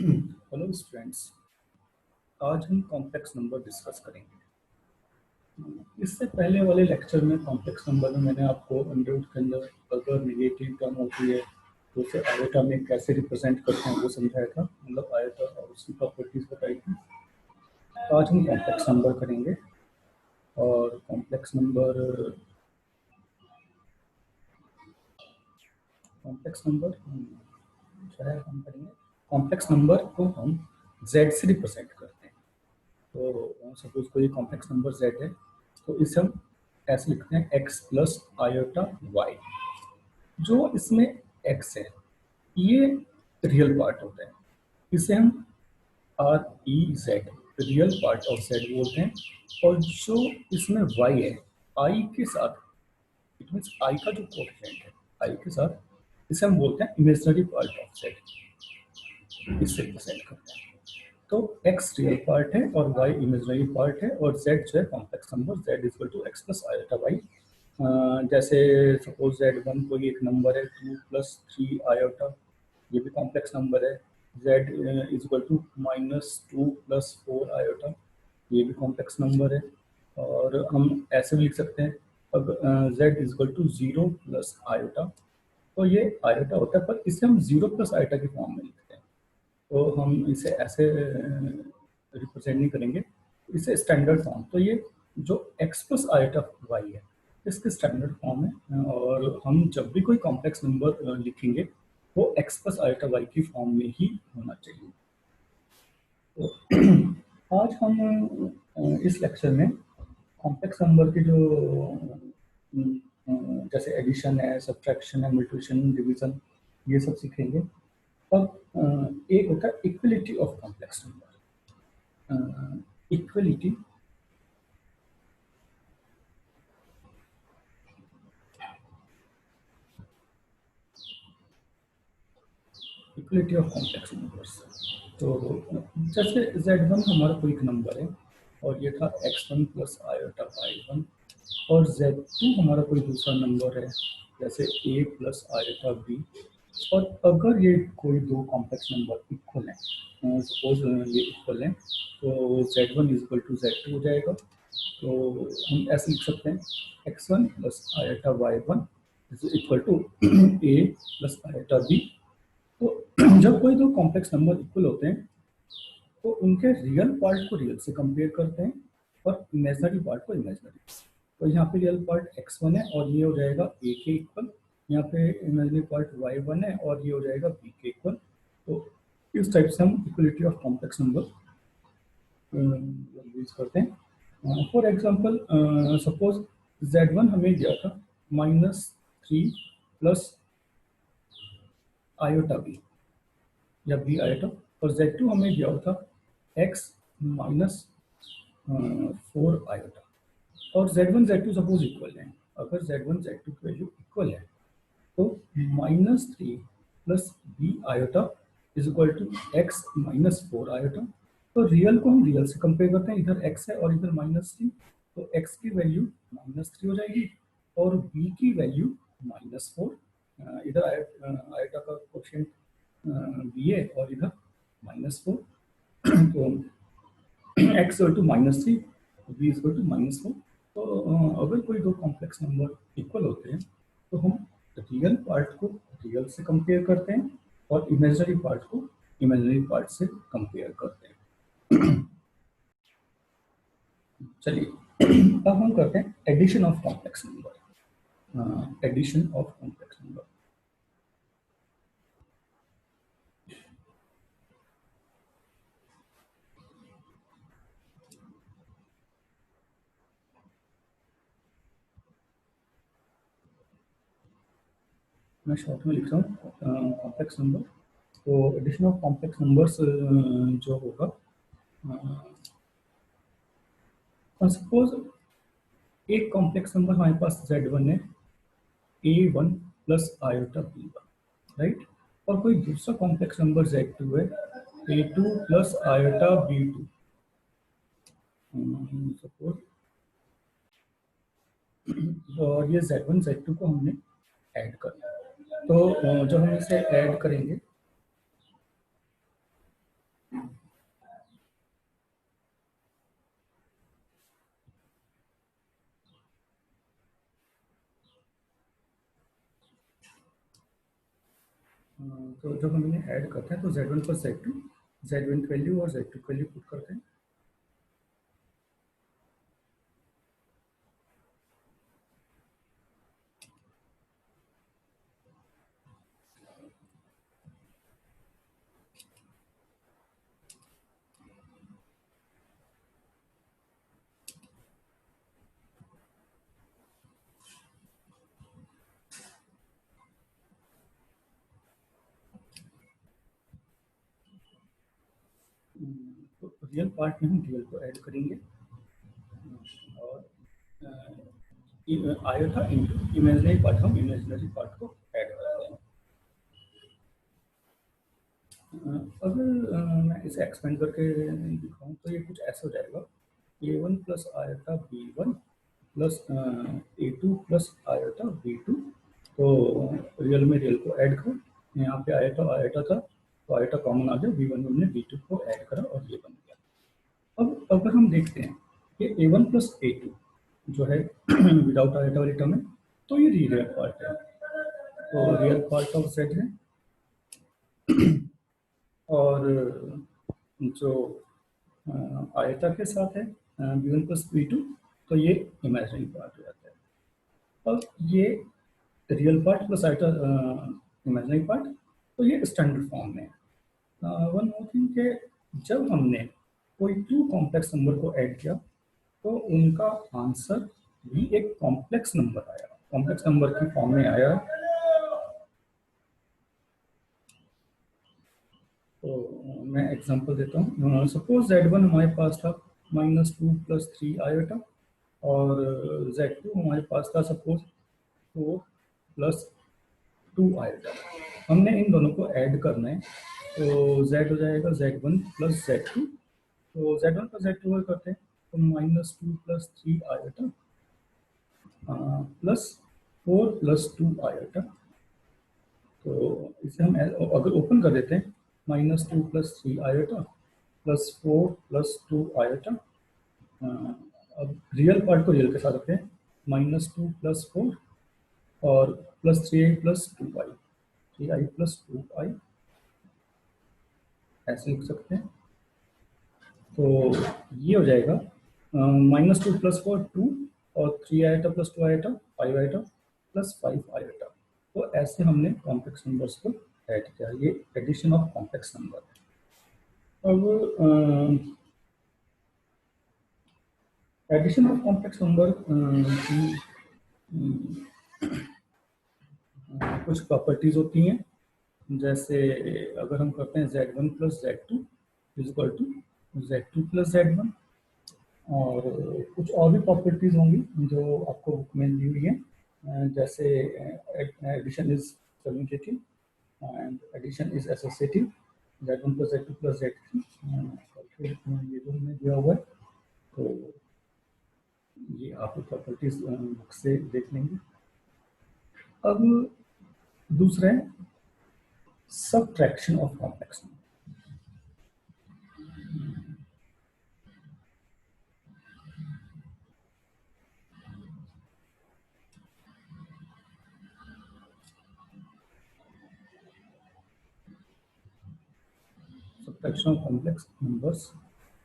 Hello students, आज हम complex number discuss करेंगे। इससे पहले वाले लेक्चर में कॉम्प्लेक्स नंबर में मैंने आपको अंडर रूट के अंदर अगर नेगेटिव टर्म होती है तो उसे आयोटा में कैसे रिप्रेजेंट करते हैं वो समझाया था, मतलब आयोटा और उसकी प्रॉपर्टीज बताई थी। आज हम कॉम्प्लेक्स नंबर करेंगे और कॉम्प्लेक्स नंबर हम करेंगे। कॉम्प्लेक्स नंबर को हम z से रिप्रेजेंट करते हैं। तो सपोज कोई कॉम्प्लेक्स नंबर z है तो इसे हम ऐसे लिखते हैं x प्लस आयोटा y। जो इसमें x है ये रियल पार्ट होता है, इसे हम R E Z real part of z बोलते हैं। और जो इसमें y है i के साथ, इट मीन्स i का जो कोएफिशिएंट है i के साथ, इसे हम बोलते हैं इमेजिनरी पार्ट ऑफ z। इससे रिप्रेजेंट करते हैं। तो x रियल पार्ट है और y इमेजिनरी पार्ट है और z जो है complex number z equal to x plus iota y। जैसे सपोज z1 कोई एक नंबर है 2 प्लस 3 आयोटा, ये भी कॉम्प्लेक्स नंबर है। z equal to -2 plus 4 iota, ये भी कॉम्प्लेक्स नंबर है। और हम ऐसे भी लिख सकते हैं अब z equal to 0 plus iota, तो ये आयोटा होता है पर इसे हम 0 प्लस आयोटा की फॉर्म में लिखते हैं। तो हम इसे ऐसे रिप्रेजेंट नहीं करेंगे, इसे स्टैंडर्ड फॉर्म। तो ये जो x प्लस आयोटा वाई है इसके स्टैंडर्ड फॉर्म है और हम जब भी कोई कॉम्प्लेक्स नंबर लिखेंगे वो x प्लस आयोटा वाई की फॉर्म में ही होना चाहिए। तो आज हम इस लेक्चर में कॉम्प्लेक्स नंबर के जो जैसे एडिशन है, सब्ट्रैक्शन है, मल्टीप्लिकेशन, डिवीजन, ये सब सीखेंगे। अब एक होता है equality of complex number. Equality of complex numbers. तो जैसे z1 हमारा कोई एक नंबर है और ये था x1 प्लस आयोटा y1, और z2 हमारा कोई दूसरा नंबर है जैसे a प्लस आयोटा b। और अगर ये कोई दो कॉम्प्लेक्स नंबर इक्वल हैं, सपोज ये इक्वल हैं, तो z1 is equal to z2 हो जाएगा। तो हम ऐसे लिख सकते हैं x1 plus iota y1 is equal to a plus iota b। तो जब कोई दो कॉम्प्लेक्स नंबर इक्वल होते हैं तो उनके रियल पार्ट को रियल से कंपेयर करते हैं और इमेजिनरी पार्ट को इमेजिनरी। तो यहाँ पे रियल पार्ट x1 है और ये हो जाएगा a के इक्वल, यहाँ पे इमेजिनरी पार्ट y1 है और ये हो जाएगा b के इक्वल। तो इस टाइप से हम equality of complex number use करते हैं। फॉर एग्जांपल सपोज z1 हमें दिया था -3 प्लस आयोटा b या b आयोटा, और z2 हमें दिया था x माइनस 4 आयोटा। और z1 z2 सपोज इक्वल है, अगर z1 z2 की वैल्यू इक्वल है तो -3 plus b iota is equal to x minus 4 iota. तो रियल को हम रियल से कंपेयर करते हैं, इधर x है और इधर -3, तो x की वैल्यू -3 हो जाएगी और b की वैल्यू -4। इधर आयोटा का क्वेश्चन बी है और इधर -4। तो x equal to -3, b equal to -4। तो अगर कोई दो कॉम्प्लेक्स नंबर इक्वल होते हैं तो हम रियल पार्ट को रियल से कंपेयर करते हैं और इमेजिनरी पार्ट को इमेजिनरी पार्ट से कंपेयर करते हैं। चलिए अब हम करते हैं addition of complex number. Addition of complex number. मैं शॉर्ट में लिख रहा हूँ कॉम्प्लेक्स नंबर। तो एडिशन ऑफ कॉम्प्लेक्स नंबर्स जो होगा, सपोज एक कॉम्प्लेक्स नंबर हमारे पास z1 है a1 plus iota b1, right. और कोई दूसरा कॉम्प्लेक्स नंबर z2 है a2 plus iota b2। Suppose और ये z1 z2 को हमने ऐड करना है। तो जब हम इसे ऐड करेंगे तो जब हम इन्हें ऐड करते हैं तो z1 प्लस z2, z1 की वैल्यू और z2 की वैल्यू पुट करते हैं। तो रियल पार्ट में हम ड्यूअल को ऐड करेंगे और आयोटा इंटू इमेजिनरी पार्ट, हम इमेजिनरी पार्ट को ऐड करते हैं। अगर मैं इसे एक्सपेंड करके दिखाऊं तो ये कुछ ऐसा हो जाएगा, a1 plus iota b1 plus a2 plus iota b2। तो रियल में रियल को ऐड करो, यहाँ पे आयोटा आयोटा था तो आयोटा कॉमन आ गया, b1 में हमने b2 को ऐड करा और ये बन गया। अब अगर हम देखते हैं कि a1 प्लस a2 जो है विदाउट आयोटा वाली टर्म है, तो ये रियल पार्ट है, तो रियल पार्ट ऑफ z है। और जो आयता के साथ है b1 प्लस b2, तो ये इमेजिनरी पार्ट हो जाता है। अब ये रियल पार्ट प्लस आयता इमेजिनरी पार्ट, तो ये स्टैंडर्ड फॉर्म में है। वन मोर थिंग कि जब हमने कोई टू कॉम्प्लेक्स नंबर को ऐड किया तो उनका आंसर भी एक कॉम्प्लेक्स नंबर आया, कॉम्प्लेक्स नंबर की फॉर्म में आया। तो मैं एग्जांपल देता हूँ। सपोज z1 हमारे पास था -2 प्लस 3 आयोटा और z2 हमारे पास था सपोज 4 प्लस 2 आयोटा। हमने इन दोनों को ऐड करना है, तो z हो जाएगा z1 प्लस z2। तो z1 प्लस z2 करते हैं तो -2 plus 3 iota plus 4 plus 2 iota. तो इसे हम अगर ओपन कर देते हैं, -2 plus 3 iota plus 4 plus 2 iota. अब रियल पार्ट को रियल के साथ रखते हैं, -2 प्लस 4 और plus 3i plus 2i, 3i plus 2i ऐसे लिख सकते हैं। तो ये हो जाएगा -2 प्लस 4 2 और 3 iota plus 2 iota 5 iota plus 5 iota. तो ऐसे हमने कॉम्प्लेक्स नंबर्स को ऐड किया, ये एडिशन ऑफ कॉम्प्लेक्स नंबर है। अब एडिशन ऑफ कॉम्प्लेक्स नंबर की कुछ प्रॉपर्टीज होती हैं, जैसे अगर हम करते हैं z1 plus z2 equal to z2 plus z1, और कुछ और भी प्रॉपर्टीज होंगी जो आपको बुक में दी हुई है, जैसे addition is commutative and addition is associative, z1 plus z2 plus z3 ये जो हमने दिया हुआ है। तो ये आप प्रॉपर्टीज बुक से देख लेंगे। अब दूसरा है subtraction of complex number. Subtraction of complex numbers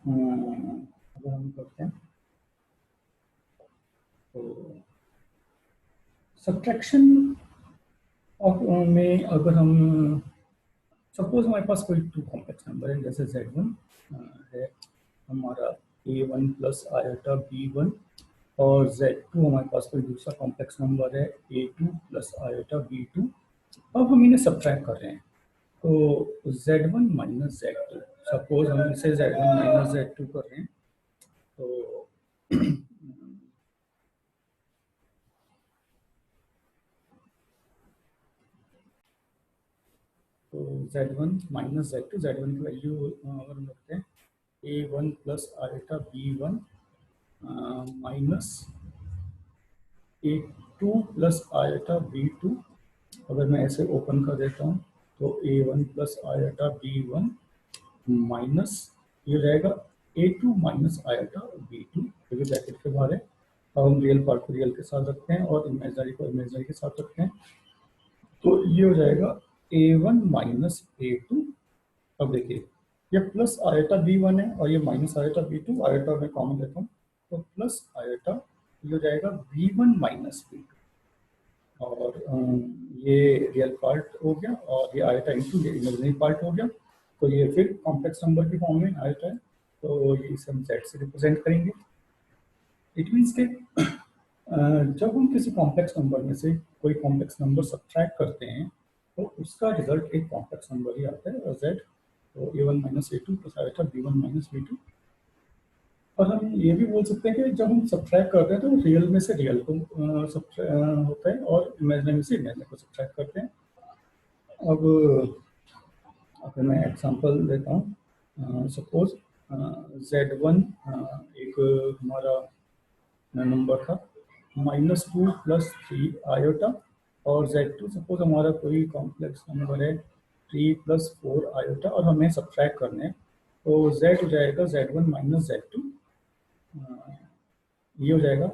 अगर हम करते हैं तो सबट्रैक्शन ऑफ में अगर हम सपोज हमारे पास कोई टू कॉम्प्लेक्स नंबर है, जैसे z1 है हमारा a1 प्लस आयोटा b1 और z2 हमारे पास कोई दूसरा कॉम्प्लेक्स नंबर है a2 प्लस आयोटा b2। अब हम इन्हें सब्ट्रैक्ट कर रहे हैं, तो z1 माइनस z2, सपोज हम इसे z1 माइनस z2 कर रहे हैं, तो z1 माइनस z2, z1 की वैल्यू अगर हम रखते हैं a1 plus iota b1 minus a2 plus iota b2। अगर मैं ऐसे ओपन कर देता हूँ तो a1 plus iota b1 minus ये हो जाएगा A2 माइनस आयोटा B2, क्योंकि ब्रैकेट के बाहर है। अब हम रियल पार्ट को रियल के साथ रखते हैं और इमेजनरी को इमेजनरी के साथ रखते हैं, तो ये हो जाएगा A1 माइनस A2। अब देखिए ये प्लस आयोटा B1 है और ये माइनस आयोटा B2, आयोटा में कॉमन लेता हूँ, तो प्लस आयोटा ये हो जाएगा B1 माइनस B2, और ये रियल पार्ट हो गया और ये आयोटा इंटू ये इमेजिनरी पार्ट हो गया, तो ये फिर कॉम्प्लेक्स नंबर की फॉर्म में आयोटा है, तो ये इसे हम Z से रिप्रेजेंट करेंगे। इट मीन्स के जब हम किसी कॉम्प्लेक्स नंबर में से कोई कॉम्प्लेक्स नंबर सब्ट्रैक्ट करते हैं तो उसका रिजल्ट एक कॉम्प्लेक्स नंबर ही आता है, Z, तो A1 minus A2 plus iota B1 minus B2। और हम ये भी बोल सकते हैं कि जब हम सब्ट्रैक्ट करते हैं तो रियल में से रियल को होता है और इमेजिनरी में से इमेजिनरी को सब्ट्रैक्ट करते हैं। अब अगर मैं एग्जांपल देता हूँ, सपोज Z1 एक हमारा नंबर था -2 प्लस 3 आयोटा, और Z2 सपोज हमारा कोई कॉम्प्लेक्स नंबर है 3 प्लस 4 आयोटा, और हमें सब्ट्रैक्ट करने हैं, तो Z हो जाएगा Z1 माइनस Z2, ये हो जाएगा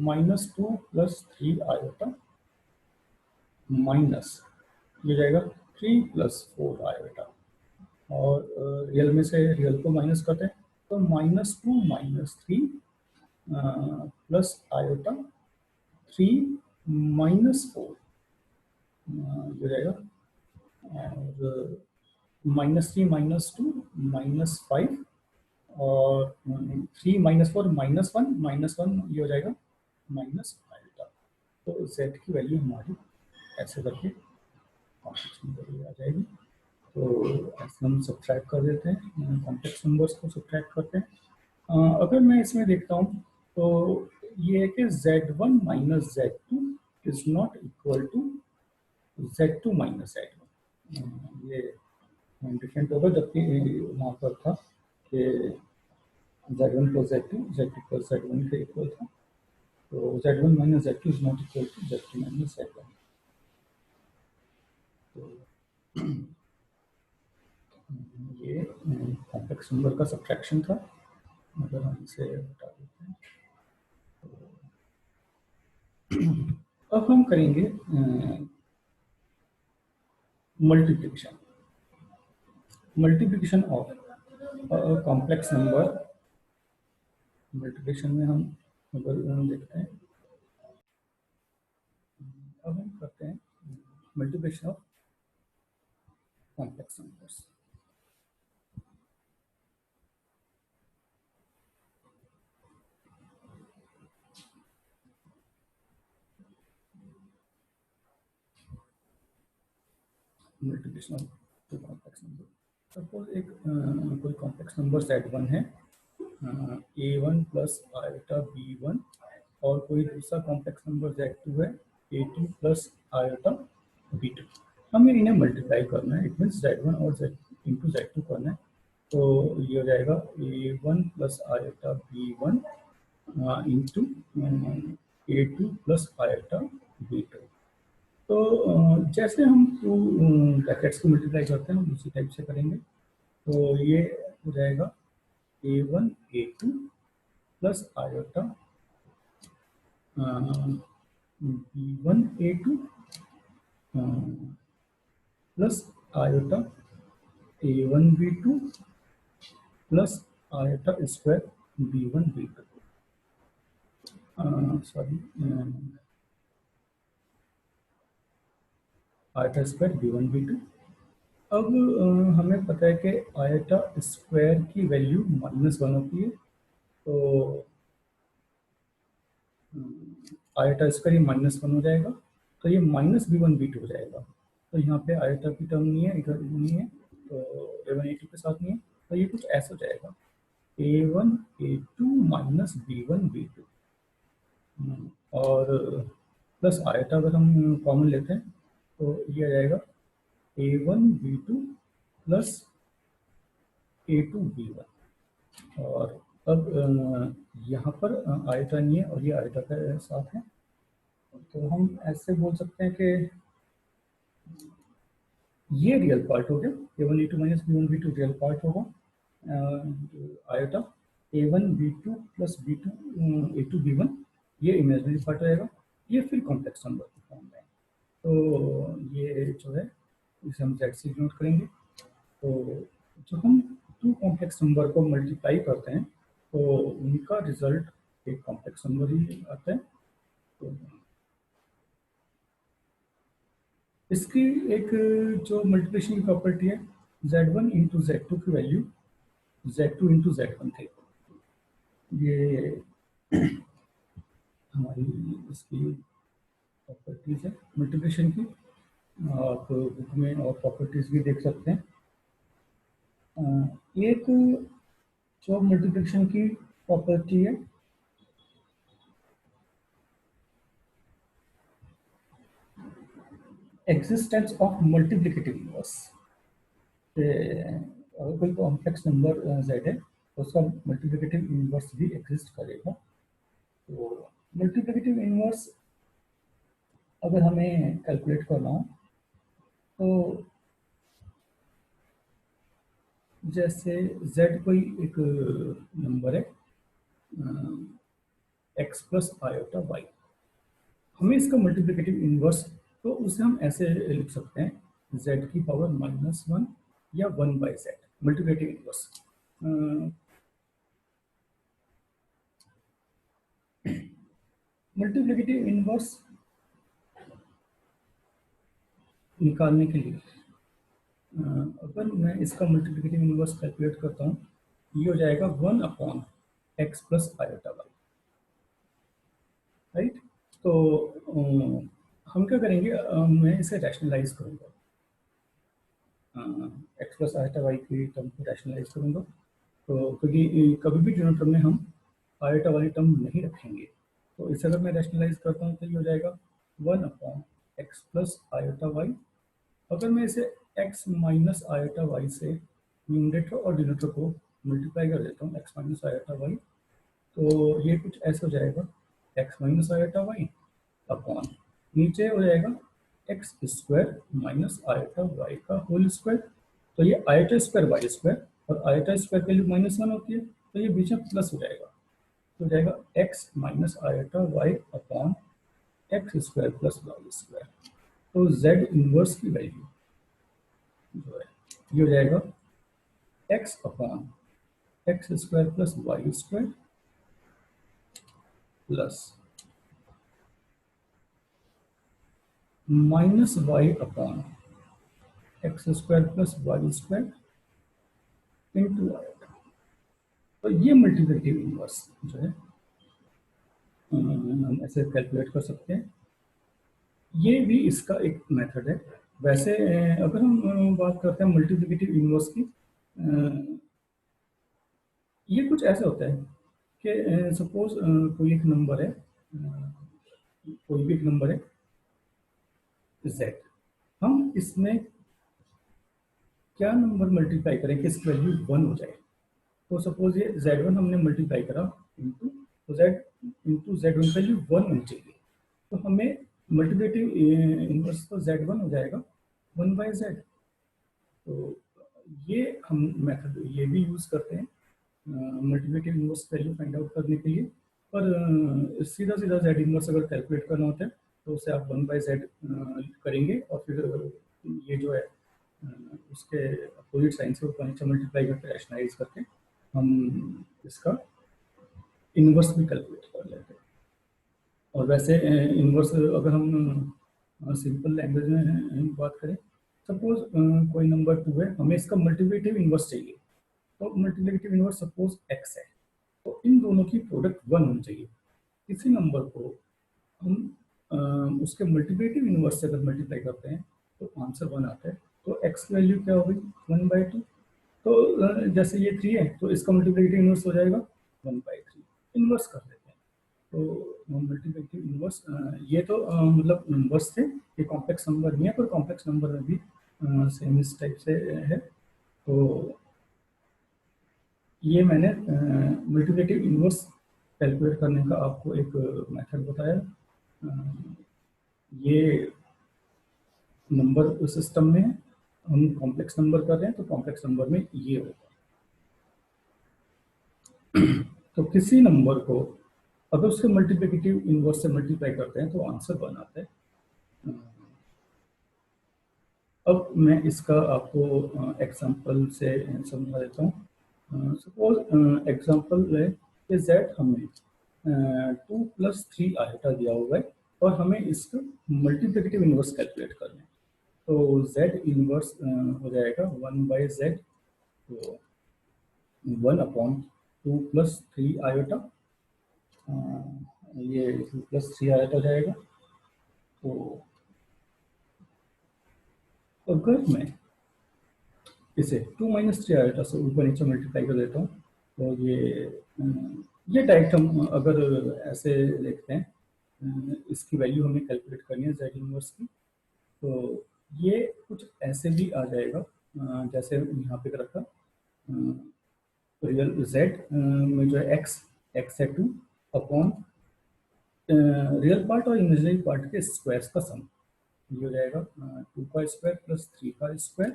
-2 प्लस 3 आयोटा माइनस ये हो जाएगा 3 प्लस 4 आयोटा, और रियल में से रियल को माइनस करते हैं, तो -2 माइनस 3 प्लस आयोटा 3 माइनस 4 हो जाएगा, और -3 -2 -5, और 3 -4 -1 ये हो जाएगा -आयोटा। तो Z की वैल्यू हमारी ऐसे करके कॉम्प्लेक्स नंबर आ जाएगी। तो ऐसे हम सब्ट्रैक्ट कर देते हैं, कॉम्प्लेक्स नंबर्स को सब्ट्रैक्ट करते हैं। अगर मैं इसमें देखता हूँ तो ये है कि Z1 minus Z2 is not equal to Z2 minus Z1, ये डिफरेंट होगा, जबकि वहाँ पर था कि Z1 plus Z2 Z2 plus Z1 के इक्वल था, तो Z1 minus Z2 is not equal to Z2 minus Z1। तो ये कॉम्प्लेक्स नंबर का सब्ट्रैक्शन था। अगर हम इसे हटा देते हैं, अब हम करेंगे multiplication multiplication of complex number. Multiplication में हम अगर देखते हैं, अब हम करते हैं multiplication of complex numbers. Multiplication of complex number, suppose एक कोई कॉम्प्लेक्स नंबर Z1 है, A1 प्लस आयोटा B1, और कोई दूसरा कॉम्प्लेक्स नंबर Z2 है A2 प्लस आयोटा B2। हमें इन्हें मल्टीप्लाई करना है, इट मीन्स Z1 और Z इंटू Z2 करना है, तो ये हो जाएगा A1 plus iota B1 into A2 plus iota B2। तो जैसे हम टू ब्रैकेट्स को मल्टीप्लाई करते हैं हम उसी टाइप से करेंगे, तो ये हो जाएगा A1 A2 plus iota B1 A2 plus iota A1 B2 plus iota square B1 B2, sorry iota square B1 B2। अब हमें पता है कि आयोटा स्क्वायर की वैल्यू -1 होती है, तो आयोटा स्क्वायर ये -1 हो जाएगा, तो ये -B1 B2 हो जाएगा, तो यहाँ पे आयोटा की टर्म नहीं है, इधर नहीं है, तो A1 A2 के साथ नहीं है, तो ये कुछ ऐसा हो जाएगा A1 A2 minus B1 B2, और प्लस आयोटा अगर हम कॉमन लेते हैं तो ये आ जाएगा A1 B2 plus A2 B1, और अब यहाँ पर आयोटा नहीं है और ये आयोटा के साथ है, तो हम ऐसे बोल सकते हैं कि ये रियल पार्ट हो गया, a1 a2 minus b1 b2 real part होगा, iota a1 b2 plus b2 a2 b1 ये इमेजिनरी पार्ट रहेगा। ये फिर कॉम्प्लेक्स नंबर की फॉर्म में है, तो ये जो है इसे हम जेड से नोट करेंगे। तो जब हम टू कॉम्प्लेक्स नंबर को मल्टीप्लाई करते हैं तो उनका रिजल्ट एक कॉम्प्लेक्स नंबर ही आता है। तो इसकी एक जो मल्टीप्लिकेशन की प्रॉपर्टी है, z1 इंटू z2 की वैल्यू z2 इंटू z1 थे, ये हमारी इसकी प्रॉपर्टीज है मल्टीप्लिकेशन की। आप बुक में और प्रॉपर्टीज भी देख सकते हैं। एक जो मल्टीप्लिकेशन की प्रॉपर्टी है एग्जिस्टेंस ऑफ मल्टीप्लिकेटिव इनवर्स। अगर कोई कॉम्प्लेक्स नंबर z है तो उसका मल्टीप्लिकेटिव इनवर्स भी एग्जिस्ट करेगा। तो मल्टीप्लिकेटिव इनवर्स अगर हमें कैलकुलेट करना हो तो जैसे z कोई एक नंबर है x प्लस आयोटा वाई, हमें इसका मल्टीप्लिकेटिव इनवर्स, तो उसे हम ऐसे लिख सकते हैं z की पावर -1 या 1/z multiplicative inverse. Multiplicative inverse निकालने के लिए अगर मैं इसका मल्टीप्लिकेटिव इनवर्स कैलकुलेट करता हूँ, ये हो जाएगा 1/x plus iota Y, right. तो हम क्या करेंगे, मैं इसे रैशनलाइज करूँगा, एक्स प्लस आयोटा वाई की टर्म को रैशनलाइज करूँगा। तो क्योंकि कभी भी डिनोमिनेटर में हम आयोटा वाली टर्म नहीं रखेंगे, तो इसे अगर मैं रैशनलाइज करता हूँ तो ये हो जाएगा 1/x प्लस आयोटा वाई। अगर मैं इसे x माइनस आयोटा वाई से न्यूमरेटर और डिनोमिनेटर को मल्टीप्लाई कर देता हूँ, x माइनस आयोटा वाई, तो ये कुछ ऐसा हो जाएगा x minus iota y upon नीचे हो जाएगा x square minus iota y का होल स्क्वायर। तो ये आयोटा स्क्वायर वाई स्क्वायर और आयोटा स्क्वायर की वैल्यू -1 होती है, तो ये बीच में प्लस हो जाएगा, तो हो जाएगा x minus iota y upon x square plus y square. तो z इनवर्स की वैल्यू जो है ये हो जाएगा x upon x square plus y square plus minus y upon x square plus y square into iota. तो ये multiplicative inverse जो है हम ऐसे कैलकुलेट कर सकते हैं। ये भी इसका एक मेथड है। वैसे अगर हम बात करते हैं मल्टीप्लिकेटिव इनवर्स की, ये कुछ ऐसा होता है कि सपोज कोई एक नंबर है, कोई भी एक नंबर है z, हम इसमें क्या नंबर मल्टीप्लाई करें कि इसकी वैल्यू 1 हो जाए। तो सपोज ये z1 हमने मल्टीप्लाई करा इंटू, तो z इंटू z1 की वैल्यू 1 होनी चाहिए, तो हमें मल्टीप्लिकेटिव इनवर्स तो z1 हो जाएगा 1/z। तो ये हम मेथड ये भी यूज़ करते हैं multiplicative inverse value find out करने के लिए। पर सीधा सीधा z इनवर्स अगर कैलकुलेट करना होता है तो उसे आप 1/z करेंगे और फिर ये जो है उसके अपोजिट साइन से ऊपर नीचे मल्टीप्लाई करके रैशनलाइज करके हम इसका इनवर्स भी कैलकुलेट कर लेते हैं। और वैसे इनवर्स अगर हम सिंपल लैंग्वेज में बात करें, सपोज कोई नंबर 2 है, हमें इसका मल्टीप्लिकेटिव इनवर्स चाहिए, तो मल्टीप्लिकेटिव इनवर्स सपोज x है, तो इन दोनों की प्रोडक्ट 1 होनी चाहिए। किसी नंबर को हम उसके मल्टीप्लिकेटिव इनवर्स से अगर मल्टीप्लाई करते हैं तो आंसर 1 आता है, तो x की वैल्यू क्या होगी 1/2। तो जैसे ये 3 है तो इसका मल्टीप्लिकेटिव इनवर्स हो जाएगा 1/3। इनवर्स कर लेते हैं, तो मल्टीप्लिकेटिव इनवर्स ये तो मतलब नंबर्स थे, ये कॉम्प्लेक्स नंबर नहीं है, पर कॉम्प्लेक्स नंबर में भी सेम इस टाइप से है। तो ये मैंने मल्टीप्लिकेटिव इनवर्स कैलकुलेट करने का आपको एक मेथड बताया। ये नंबर सिस्टम में है, हम कॉम्प्लेक्स नंबर कर रहे हैं तो कॉम्प्लेक्स नंबर में ये होगा। तो किसी नंबर को अगर उसके मल्टीप्लिकेटिव इनवर्स से मल्टीप्लाई करते हैं तो आंसर 1 आता है। अब मैं इसका आपको एग्जांपल से समझा देता हूँ। सपोज एग्जांपल है कि z हमें 2 + 3 आयोटा दिया हुआ है और हमें इसका मल्टीप्लिकेटिव इनवर्स कैलकुलेट करना है। तो z इनवर्स हो जाएगा 1/z, तो 1/2 + 3 आयोटा, ये 2 + 3 आयोटा जाएगा। तो अगर मैं इसे 2 - 3 आयोटा से ऊपर नीचे मल्टीप्लाई कर देता हूँ तो ये डायरेक्ट हम अगर ऐसे देखते हैं, इसकी वैल्यू हमें कैलकुलेट करनी है z इनवर्स की, तो ये कुछ ऐसे भी आ जाएगा जैसे यहाँ पे रखा रियल z में जो है x है 2 अपॉन रियल पार्ट और इमेजिनरी पार्ट के स्क्वायर्स का सम, ये हो जाएगा 2 का स्क्वायर प्लस 3 का स्क्वायर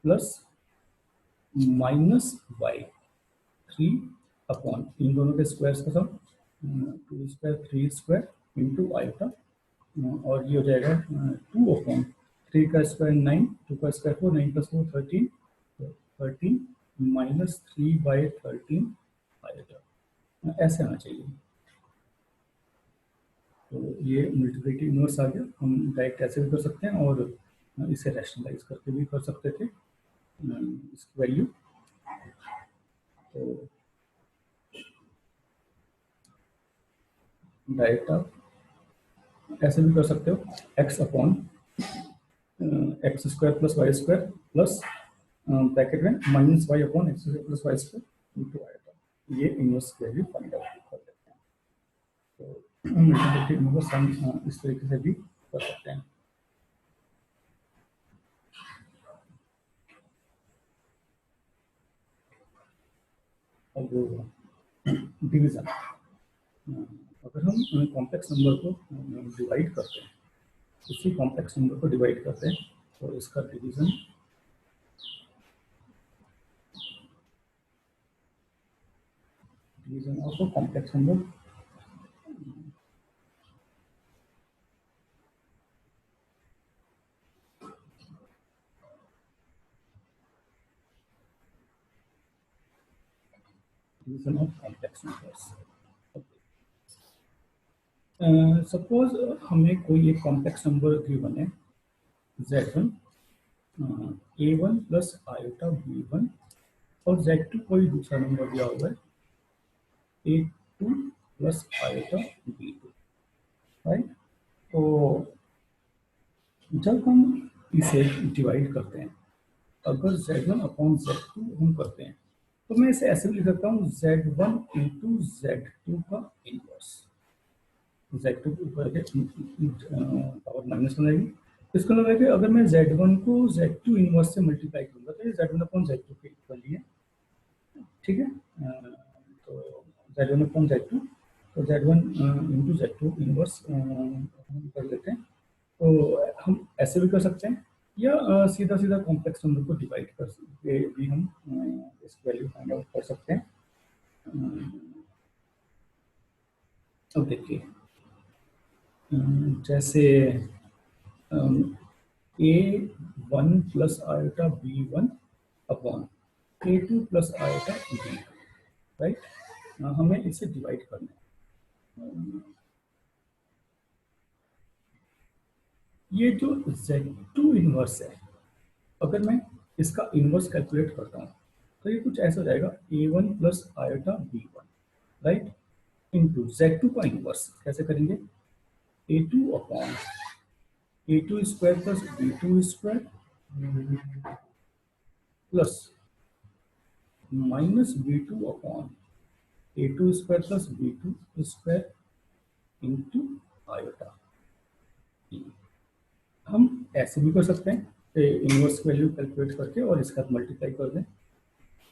प्लस -y 3 अपॉन इन दोनों के स्क्वायर्स का सम 2 स्क्वायर 3 स्क्वायर इंटू आयोटा, और ये हो जाएगा 2 अपॉन 3 का स्क्वायर 9, 2 का स्क्वायर 4, 9 + 4 13, तो 13 -3/13 आयोटा, ऐसे आना चाहिए। तो ये मल्टीप्लिकेटिव इनवर्स आ गया। हम डायरेक्ट ऐसे भी कर सकते हैं और इसे रैशनलाइज करके भी कर सकते थे इसकी वैल्यू। तो डायरेक्ट आप ऐसे भी कर सकते हो, x upon x square plus y square plus bracket में -y upon x square plus y square into आएगा। ये इनवर्स वैल्यू फाइंड आउट कर लेते हैं। तो मल्टीप्लिकेटिव इनवर्स हम इस तरीके से भी कर सकते हैं। अब डिवीजन, अगर हम कॉम्प्लेक्स नंबर को डिवाइड करते हैं, उसी कॉम्प्लेक्स नंबर को डिवाइड करते हैं, तो इसका division of a complex number division of complex numbers. Suppose हमें कोई एक कॉम्प्लेक्स नंबर गिवन है z1 a1 plus iota b1 और z2 कोई दूसरा नंबर दिया हुआ है a2 plus iota b2, right. तो जब हम इसे डिवाइड करते हैं, अगर z1 अपॉन z2 हम करते हैं तो मैं इसे ऐसे भी लिख सकता हूँ z1 इंटू z2 का इनवर्स। z2 के ऊपर पावर माइनस हो जाएगी। इसका मतलब है कि अगर मैं z1 को z2 इनवर्स से मल्टीप्लाई करूंगा तो ये z1 अपॉन z2 के इक्वल ही है, ठीक है। तो z1 अपॉन z2, तो z1 इंटू z2 इनवर्स हम कर लेते हैं। तो हम ऐसे भी कर सकते हैं या सीधा सीधा कॉम्प्लेक्स नंबर को डिवाइड करके भी हम इसकी वैल्यू फाइंड आउट कर सकते हैं। अब देखिए, जैसे a1 plus iota b1 upon a2 plus iota b2, right. हमें इसे डिवाइड करना है। ये जो z2 इनवर्स है, अगर मैं इसका इनवर्स कैलकुलेट करता हूँ तो ये कुछ ऐसा हो जाएगा a1 plus iota b1, right, into z2 का इनवर्स कैसे करेंगे, a2 upon a2 square plus b2 square plus minus b2 upon a2 square plus b2 square into iota. हम ऐसे भी कर सकते हैं इनवर्स वैल्यू कैलकुलेट करके और इसका मल्टीप्लाई कर दें,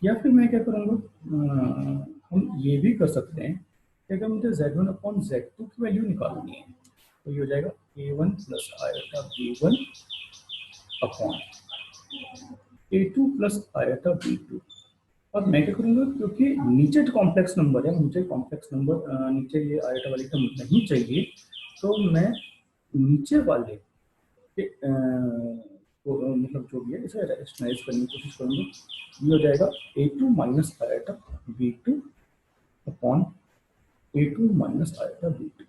या फिर मैं क्या करूँगा, हम ये भी कर सकते हैं कि अगर मुझे z1 अपॉन z2 की वैल्यू निकालनी है तो ये हो जाएगा a1 plus iota b1 upon A2 plus iota B2। अब मैं क्या करूंगा, क्योंकि नीचे जो कॉम्प्लेक्स नंबर है, मुझे कॉम्प्लेक्स नंबर नीचे ये आयोटा वाली टर्म नहीं चाहिए, तो मैं नीचे वाले के मतलब जो भी है इसे रैशनलाइज करने की कोशिश करूंगा। ये हो जाएगा A2 minus iota B2 upon A2 minus iota B2।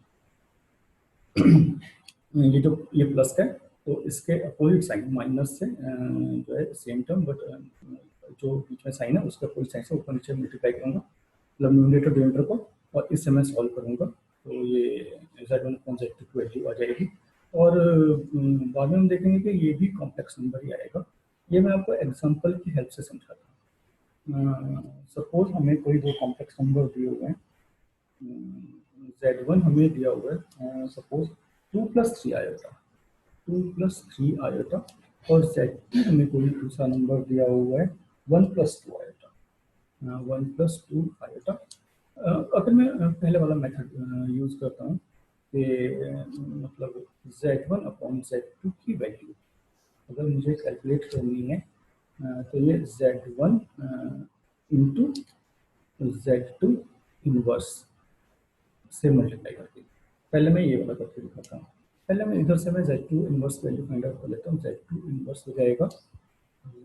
ये जो ये प्लस है तो इसके अपोजिट साइन माइनस से जो है सेम टर्म, बट जो बीच में साइन है उसके अपोजिट साइन से ऊपर नीचे मल्टीप्लाई करूंगा, मतलब न्यूमरेटर डिनोमिनेटर को, और इससे मैं सॉल्व करूंगा तो ये z1 अपॉन z2 की वैल्यू आ जाएगी। और बाद में हम देखेंगे कि ये भी कॉम्प्लेक्स नंबर ही आएगा। ये मैं आपको एग्जांपल की हेल्प से समझाता हूँ। सपोज हमें कोई दो कॉम्प्लेक्स नंबर दिए हुए हैं, z1 हमें दिया हुआ है suppose 2 plus 3 iota, 2 plus 3 iota, और z2 हमें कोई दूसरा नंबर दिया हुआ है 1 प्लस 2 आयोटा, 1 प्लस 2 आयोटा। अगर मैं पहले वाला मेथड यूज करता हूँ कि मतलब z1 अपॉन z2 की वैल्यू अगर मुझे कैलकुलेट करनी है, तो ये z1 इंटू z2 इनवर्स से मल्टीप्लाई करके, पहले मैं ये वाला करके दिखाता हूँ। पहले मैं इधर से मैं z2 inverse value find out कर लेता हूँ। z2 इनवर्स हो जाएगा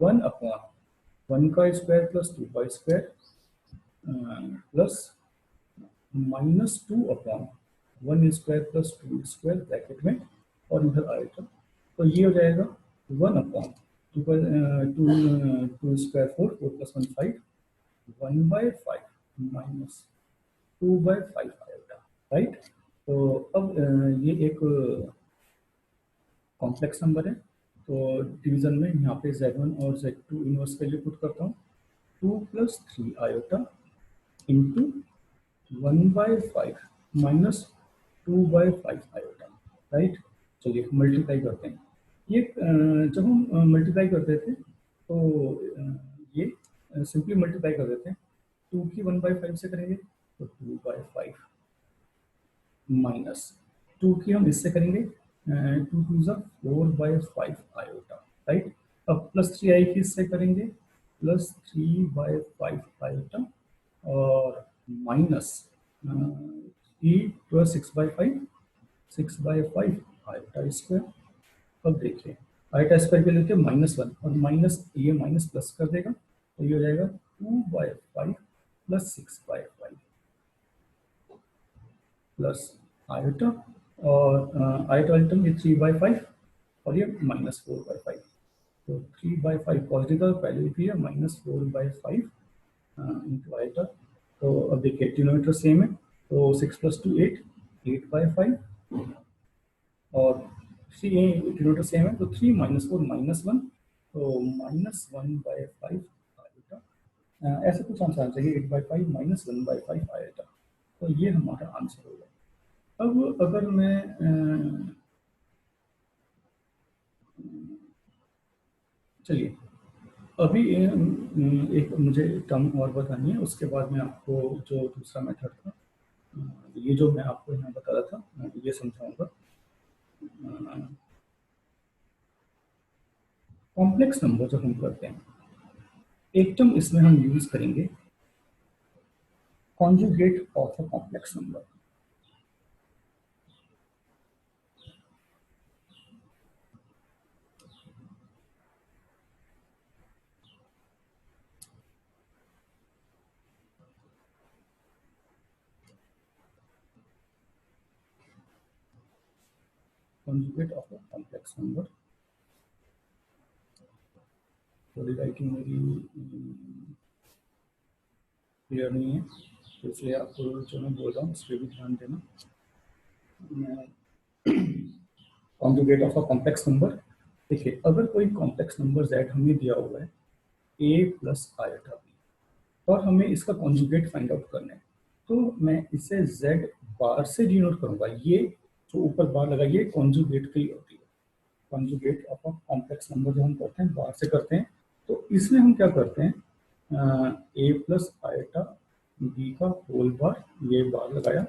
1 अपॉन 1 का स्क्वायर प्लस 2 का square plus minus 2 upon 1 square plus 2 square bracket में, और इधर आएगा तो ये हो जाएगा 1 अपॉन 2 2 स्क्वायर 4, 4 प्लस 1 5, 1/5 माइनस 2/5 आएगा, राइट। तो अब ये एक कॉम्प्लेक्स नंबर है, तो डिवीजन में यहाँ पे z1 और z2 इनवर्स वैल्यू पुट करता हूँ। 2 plus 3 iota into 1/5 minus 2/5 iota, right. चलिए मल्टीप्लाई करते हैं। ये जब हम मल्टीप्लाई करते थे तो ये सिंपली मल्टीप्लाई कर देते हैं। 2 की 1/5 से करेंगे तो 2/5 माइनस 2 की हम इससे करेंगे 2 टू ज़ा 4/5 आयोटा, राइट। अब प्लस 3 आई की इससे करेंगे प्लस 3/5 आयोटा, और माइनस 3 प्लस 6/5 6/5 आयोटा स्क्वायर। अब देखिए आयोटा स्क्वायर के लेके -1 और माइनस ये माइनस प्लस कर देगा, तो ये हो जाएगा 2/5 प्लस 6/5 प्लस आयोटा, और आयोटा आइटम ये 3/5 और ये -4/5, तो 3/5 पॉजिटिव का वैल्यू भी है, -4/5 इंटू आयोटा। तो अब देखिए डिनोमिनेटर सेम है, तो 6 प्लस 2 8, 8/5, और 3 डिनोमिनेटर सेम है तो 3 माइनस 4 -1, तो -1/5 आयोटा। ऐसे कुछ आंसर चाहिए 8/5 -1/5 आयोटा, तो ये हमारा आंसर होगा। अब अगर मैं चलिए अभी एक मुझे टर्म और बतानी है, उसके बाद मैं आपको जो दूसरा मेथड था ये जो मैं आपको यहाँ बता रहा था ये समझाऊंगा। कॉम्प्लेक्स नंबर जब हम करते हैं, एक टर्म इसमें हम यूज करेंगे conjugate of a complex number. Conjugate of a complex number, थोड़ी राइटिंग मेरी क्लियर नहीं है, तो इसलिए आपको जो मैं बोल रहा हूँ उस पर भी ध्यान देना। Conjugate of a complex number, देखिए अगर कोई कॉम्प्लेक्स नंबर z हमें दिया हुआ है a प्लस आयोटा b, और हमें इसका कॉन्जुगेट फाइंड आउट करना है, तो मैं इसे z बार से डिनोट करूंगा। ये जो ऊपर बार लगाई है कॉन्जुगेट की होती है। Conjugate of a complex number जो हम करते हैं बार से करते हैं, तो इसमें हम क्या करते हैं a प्लस आयोटा b का होल बार, ये बार लगाया,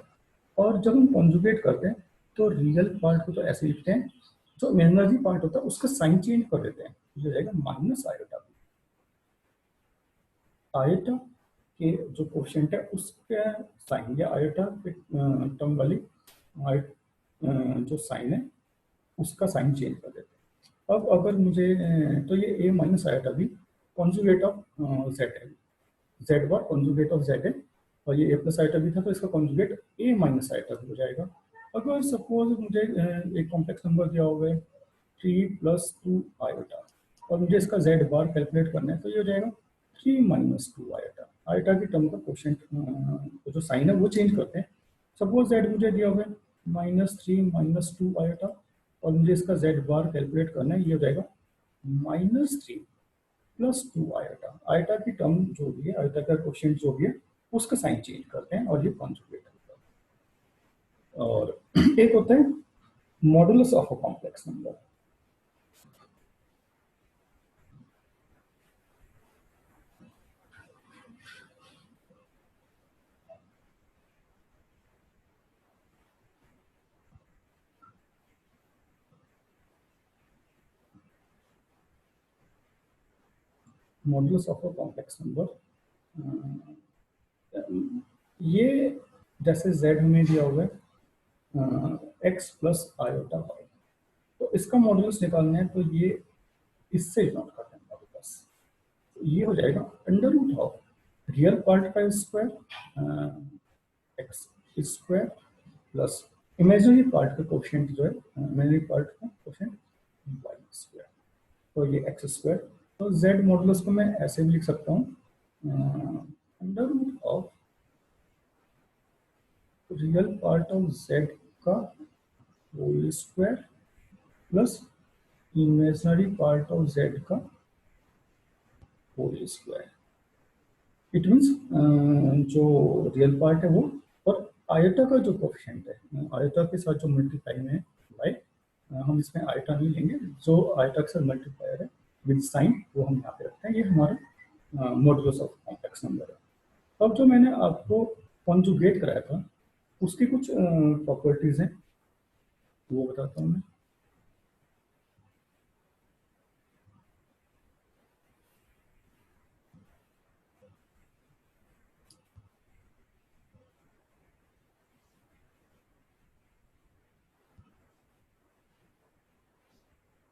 और जब हम कॉन्जुगेट करते हैं तो रियल पार्ट को तो ऐसे लिखते हैं जो इमेजिनरी पार्ट होता है उसका साइन चेंज कर देते हैं, ये रहेगा माइनस आयोटा बी। आयोटा के जो कोशेंट है उसके साइन, या आयोटा के टर्म वाली जो साइन है उसका साइन चेंज कर देते हैं। अब अगर मुझे तो ये a minus iota b conjugate of z है, z bar conjugate of z है, और ये ए प्लस आयोटा बी था तो इसका कॉन्जुगेट ए माइनस आयोटा बी हो जाएगा। अगर सपोज मुझे एक कॉम्प्लेक्स नंबर दिया हुआ है 3 + 2 आयोटा, और मुझे इसका जेड बार कैलकुलेट करना है, तो ये हो जाएगा 3 - 2 आयोटा। आयोटा की टर्म का क्वेश्चन जो साइन है वो चेंज करते हैं। सपोज जेड मुझे दिया हुआ है -3 - 2 आयोटा, और मुझे इसका जेड बार कैलकुलेट करना है, ये हो जाएगा -3 + 2 आयोटा। आयोटा की टर्म जो भी है, आयोटा का क्वेश्चन जो भी है उसका साइन चेंज करते हैं और ये कॉन्जुगेट होता है। और एक होता है modulus of a complex number. Modulus of a complex number, ये जैसे z हमें दिया हुआ है x प्लस आयोटा y, तो इसका मॉडुलस निकालना है तो ये इससे नोट करते हैं मॉडुलस, तो ये हो जाएगा under root of real part का square x square plus imaginary part का कोशेंट जो है, इमेजिनरी पार्ट का कोशेंट वाई स्क्वायर, तो ये एक्स स्क्वायर। तो z मॉडुलस को मैं ऐसे भी लिख सकता हूँ under root of real part of z का whole square plus imaginary part of z का होल स्क्वायर। इट मीन्स जो रियल पार्ट है वो, और आयता का जो कोफिशिएंट है, आयता के साथ जो मल्टीप्लाई में है बाई, हम इसमें आयता नहीं लेंगे, जो आयता के साथ मल्टीप्लायर है विद साइन वो हम यहाँ पे रखते हैं, ये हमारा मॉडुलस ऑफ कॉम्प्लेक्स नंबर है। अब जो मैंने आपको कॉन्जुगेट कराया था उसकी कुछ प्रॉपर्टीज हैं, वो बताता हूँ मैं।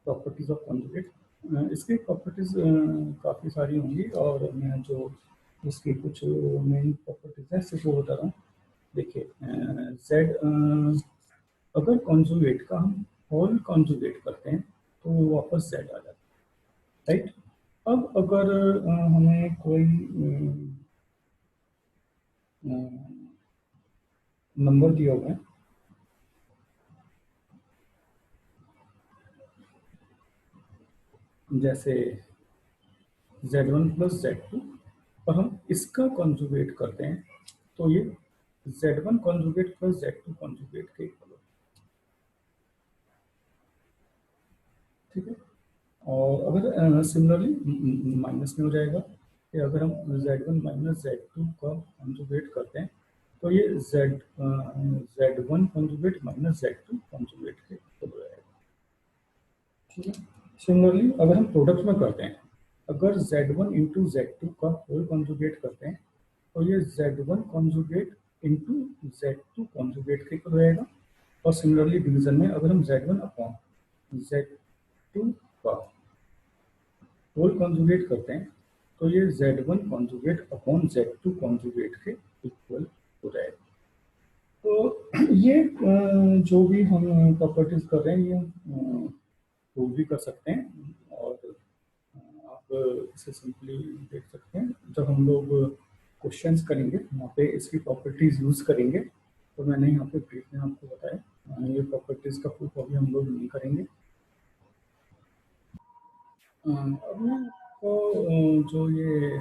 प्रॉपर्टीज ऑफ कॉन्जुगेट, इसकी प्रॉपर्टीज काफ़ी सारी होंगी, और मैं जो इसकी कुछ मेन प्रॉपर्टीज हैं सिर्फ वो बता रहा हूँ। देखिए जेड अगर कॉन्जुगेट का हम होल कॉन्जुगेट करते हैं तो वो वापस जेड आ जाता है, राइट। अब अगर हमें कोई नंबर दिया हुआ है, जैसे z1 + z2, और हम इसका कॉन्जुगेट करते हैं तो ये z1 conjugate plus z2 conjugate के इक्वल होता है, ठीक है। और अगर सिमिलरली माइनस में हो जाएगा कि अगर हम z1 - z2 का कॉन्जुगेट करते हैं तो ये z1 conjugate minus z2 conjugate के इक्वल हो जाएगा, ठीक है। सिमिलरली अगर हम प्रोडक्ट में करते हैं, अगर z1 × z2 का होल कॉन्जुगेट करते हैं तो ये z1 conjugate into z2 conjugate के इक्वल हो जाएगा। और सिमिलरली डिवीजन में अगर हम z1 अपॉन z2 का होल कॉन्जुगेट करते हैं तो ये z1 conjugate upon z2 conjugate के इक्वल हो जाएगा। तो ये जो भी हम प्रॉपर्टीज कर रहे हैं ये प्रूव भी कर सकते हैं, और आप इसे सिंपली देख सकते हैं जब हम लोग क्वेश्चंस करेंगे वहाँ पे इसकी प्रॉपर्टीज यूज करेंगे। तो मैंने यहाँ पे ब्रीफ में आपको बताया, ये प्रॉपर्टीज का प्रूफ अभी हम लोग नहीं करेंगे। अब मैं आपको जो ये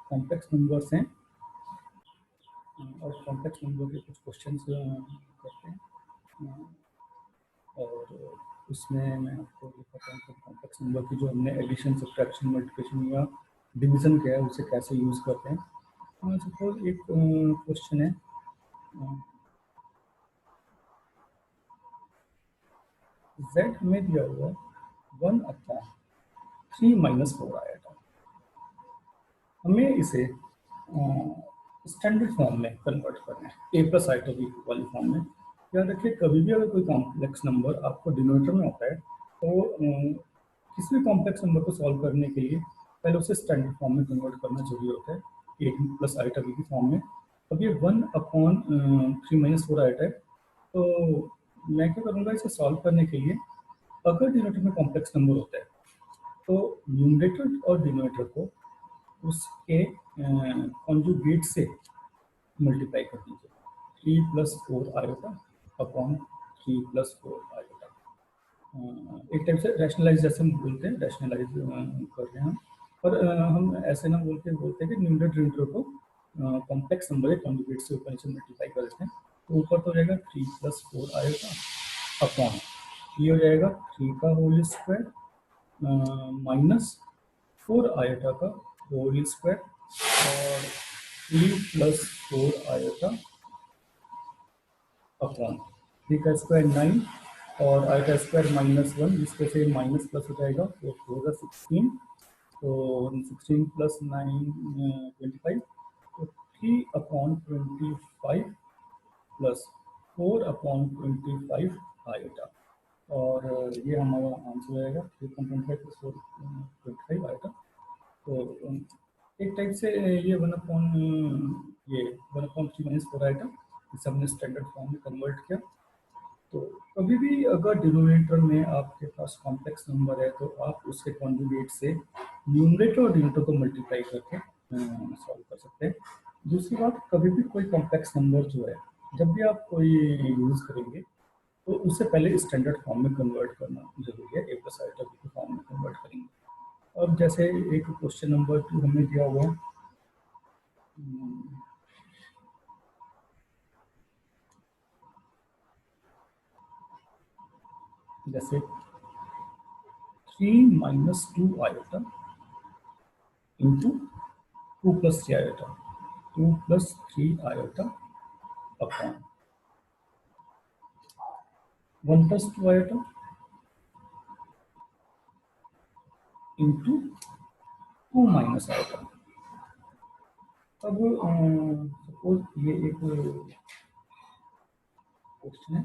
कॉम्प्लेक्स नंबर्स हैं और कॉम्प्लेक्स नंबर के कुछ क्वेश्चंस करते हैं, और उसमें मैं आपको बताता हूँ कि कॉम्प्लेक्स नंबर की जो हमने एडिशन सब्ट्रैक्शन मल्टीप्लिकेशन या डिवीजन किया है उसे कैसे यूज़ करते हैं। सपोज एक क्वेश्चन है z हमें दिया हुआ है 1/3 माइनस 4 आएगा। हमें इसे स्टैंडर्ड फॉर्म में कन्वर्ट करना है, a प्लस आइटा बी वाली फॉर्म में। याद रखिए कभी भी अगर कोई कॉम्प्लेक्स नंबर आपको डिनोमिनेटर में होता है तो किसी भी कॉम्प्लेक्स नंबर को सॉल्व करने के लिए पहले उसे स्टैंडर्ड फॉर्म में कन्वर्ट करना जरूरी होता है, ए प्लस आइटा बी की फॉर्म में। अब ये 1/3 माइनस 4 आइटा है, तो मैं क्या करूँगा इसे सॉल्व करने के लिए, अगर डिनोमिनेटर में कॉम्प्लेक्स नंबर होता है तो न्यूमरेटर और डिनोमिनेटर को उसके कॉन्जुगेट से मल्टीप्लाई कर दीजिए, 3 plus 4 iota upon 3 plus 4 iota. एक टाइप से रैशनलाइज जैसे हम बोलते हैं, रैशनलाइज कर रहे हैं हम, पर हम ऐसे ना बोलते हैं कि न्यूमरेटर डिनोमिनेटर को कॉम्प्लेक्स नंबर है कॉन्जुगेट से ऊपर नीचे मल्टीप्लाई कर देते हैं। तो ऊपर तो हो जाएगा 3 प्लस 4 आयोटा अपॉन ये हो जाएगा 3 का होल स्क्वायर माइनस 4 आयोटा का होल स्क्वायर और 3 प्लस 4 आयोटा अपॉन 3 का स्क्वायर 9 और आयोटा स्क्वायर माइनस 1, जिसके से माइनस प्लस हो जाएगा तो 4 का 16, तो 16 प्लस 9 25, तो 3/25 प्लस 4/25 आयोटा, और ये हमारा आंसर हो जाएगा 3.5 प्लस 4/25 आयोटा। तो एक टाइप से ये 1/3 माइनस 4 आइटम इसे हमने स्टैंडर्ड फॉर्म में कन्वर्ट किया। तो कभी भी अगर डिनोमिनेटर में आपके पास कॉम्प्लेक्स नंबर है तो आप उसके कॉन्जुगेट से न्यूमरेटर और डिनोमिनेटर को मल्टीप्लाई करके सॉल्व कर सकते हैं। दूसरी बात, कभी भी कोई कॉम्प्लेक्स नंबर जो है जब भी आप कोई यूज़ करेंगे तो उससे पहले स्टैंडर्ड फॉर्म में कन्वर्ट करना जरूरी है, ए प्लस आइटा बी के फॉर्म में कन्वर्ट करेंगे। अब जैसे एक क्वेश्चन नंबर 2 हमें दिया हुआ है, जैसे 3 minus 2 iota into 2 plus 3 iota, 2 plus 3 iota upon 1 plus 2 iota into 2 minus iota. अब सपोज ये एक क्वेश्चन है,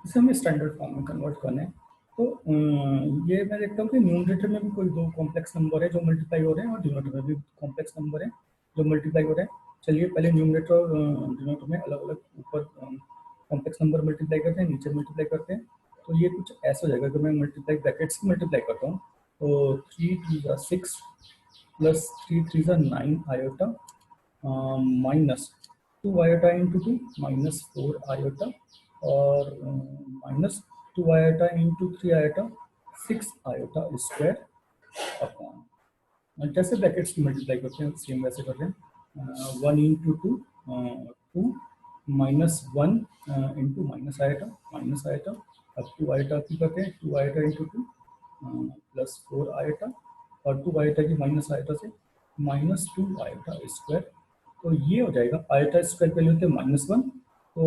इसे हमें स्टैंडर्ड फॉर्म में कन्वर्ट करना है। तो ये मैं देखता हूँ कि न्यूमरेटर में भी कोई दो कॉम्प्लेक्स नंबर है जो मल्टीप्लाई हो रहे हैं और डिनोमिनेटर में भी कॉम्प्लेक्स नंबर है जो मल्टीप्लाई हो रहे हैं। चलिए पहले न्यूमरेटर और डिनोमिनेटर में अलग अलग ऊपर कॉम्प्लेक्स नंबर मल्टीप्लाई करते हैं, नीचे मल्टीप्लाई करते हैं। तो ये कुछ ऐसा हो जाएगा कि मैं मल्टीप्लाई ब्रैकेट्स से मल्टीप्लाई करता हूँ, तो 3 2 6 plus 3 3 9 iota minus 2 iota into 2 minus 4 iota और minus 2 iota into 3 iota 6 iota square upon, जैसे ब्रैकेट्स की मल्टीप्लाई करते हैं सेम वैसे करते हैं, 1 into 2 2 minus 1 into minus iota, अब 2 आयोटा की करते हैं, 2 आयोटा इंटू 2 प्लस 4 आयोटा और 2 आयोटा की माइनस आयोटा से माइनस 2 आयोटा स्क्वायर। तो ये हो जाएगा आयोटा स्क्वायर पे लेते हैं -1, तो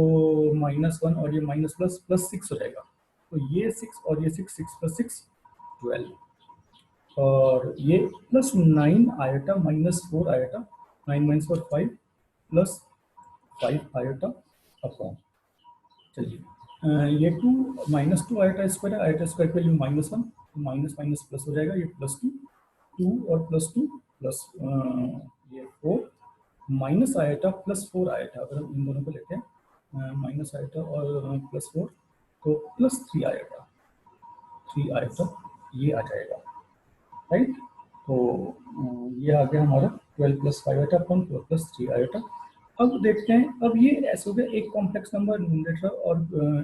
-1 और ये माइनस प्लस प्लस 6 हो जाएगा। तो ये 6 और ये 6, 6 प्लस 6 12, और ये plus 9 iota minus 4 iota, 9 minus 4 5 plus 5 iota upon, चलिए ये 2 -2 आयोटा स्क्वायर है, आयोटा स्क्वायर के लिए -1, माइनस माइनस प्लस हो जाएगा, ये +2 2 और +2 प्लस ये 4 माइनस आयोटा प्लस 4 आयोटा, अगर हम इन दोनों को लेते हैं माइनस आयोटा और प्लस 4 तो प्लस 3 आयोटा, 3 आयोटा ये आ जाएगा, राइट। तो ये आ गया हमारा 12 plus 5 iota upon 4 plus 3 iota. अब देखते हैं, अब ये ऐसे हो गया एक कॉम्प्लेक्स नंबर न्यूमरेटर और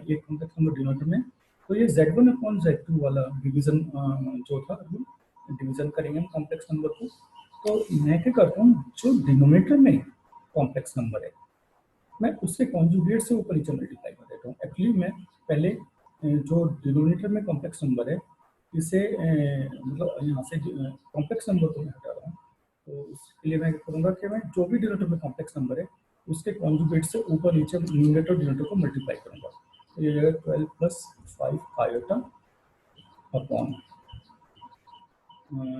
एक कॉम्प्लेक्स नंबर डिनोमिनेटर में। तो ये Z1 अपॉन Z2 वाला डिवीजन जो था, अभी डिवीजन करेंगे हम कॉम्प्लेक्स नंबर को। तो मैं क्या करता हूँ, जो डिनोमिनेटर में कॉम्प्लेक्स नंबर है मैं उससे कॉन्जुगेट से ऊपर नीचे मल्टीप्लाई कर देता हूँ। एक्चुअली मैं पहले जो डिनोमिनेटर में कॉम्प्लेक्स नंबर है इसे मतलब यहाँ से कॉम्प्लेक्स नंबर को मैं हटा रहा हूँ, तो उसके लिए मैं करूँगा कि मैं जो भी डिनोमिनेटर में कॉम्प्लेक्स नंबर है उसके कॉन्जुगेट से ऊपर नीचे न्यूमरेटर डिनोमिनेटर को मल्टीप्लाई करूँगा। तो ये जगह 12 प्लस 5 आयोटा अपॉन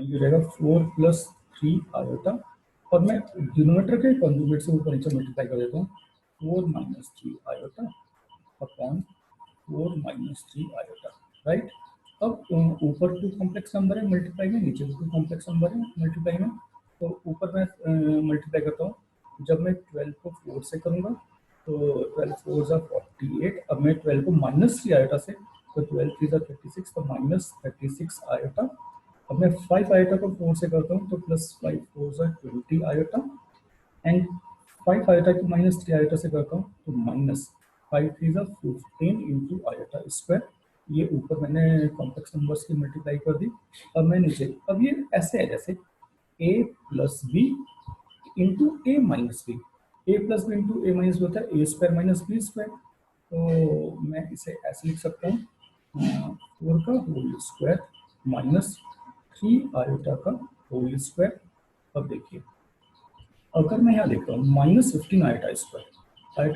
ये रहेगा 4 प्लस 3 आयोटा, और मैं डिनोमिनेटर के कॉन्जुगेट से ऊपर नीचे मल्टीप्लाई कर देता हूँ, 4 minus 3 iota upon 4 minus 3 iota, right. अब ऊपर टू कॉम्प्लेक्स नंबर है मल्टीप्लाई में, नीचे टू कॉम्प्लेक्स नंबर है मल्टीप्लाई में, तो ऊपर मैं मल्टीप्लाई करता हूँ। जब मैं 12 को 4 से करूँगा तो 12 4 जा 48, अब मैं 12 को माइनस 3 आयोटा से, तो 12 3 जा 36, तो माइनस 36 आयोटा। अब मैं 5 आयोटा को 4 से करता हूँ तो प्लस 5 4 जा 20 आयोटा, एंड 5 आयोटा को माइनस 3 आयोटा से करता हूँ तो माइनस 5 3 जा 15 इंटू आयोटा स्क्वायर। ये ऊपर मैंने कॉम्प्लेक्स नंबर्स की मल्टीप्लाई कर दी। अब मैं नीचे, अब ये ऐसे है जैसे a plus b into a minus b, a plus b into a minus b होता है a square minus b square. तो मैं इसे ऐसे लिख सकता हूँ, 4 का होल स्क्वायर माइनस 3 आयोटा का होल स्क्वायर। अब देखिए, अगर मैं यहाँ देखता हूँ -15 आयोटा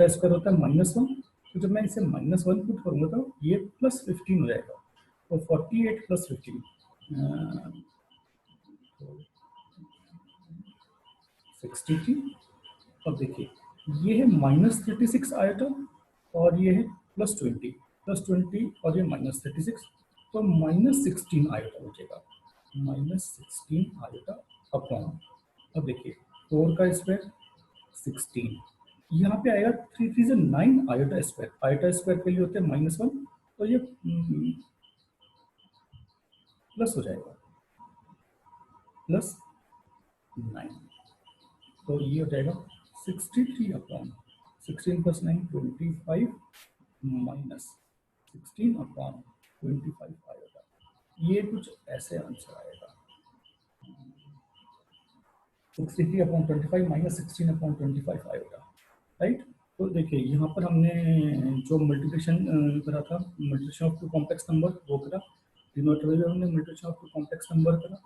स्क्वायर होता है -1, तो जब मैं इसे -1 पुट करूँगा तो ये +15 हो जाएगा, तो 48 प्लस 15 63। अब देखिए, ये है -36 आयोटा और ये है +20 और ये -36, तो -16 आयोटा बचेगा, -16 आयोटा अपॉन, अब देखिए 4 का स्क्वायर 16, यहाँ पे आएगा 3 3 से 9 आयोटा स्क्वायर के लिए होते हैं -1, तो ये प्लस हो जाएगा +9, तो ये हो जाएगा 63 अपॉन 16 प्लस 9 25 माइनस 16 अपॉन 25 आएगा। ये कुछ ऐसे आंसर आएगा, 63 अपॉन 25 माइनस 16 अपॉन 25 आएगा, राइट। तो देखिए यहाँ पर हमने जो मल्टीप्लिकेशन करा था, multiplication of two complex number वो करा, डिनोमिनेटर में हमने multiplication of two complex number करा,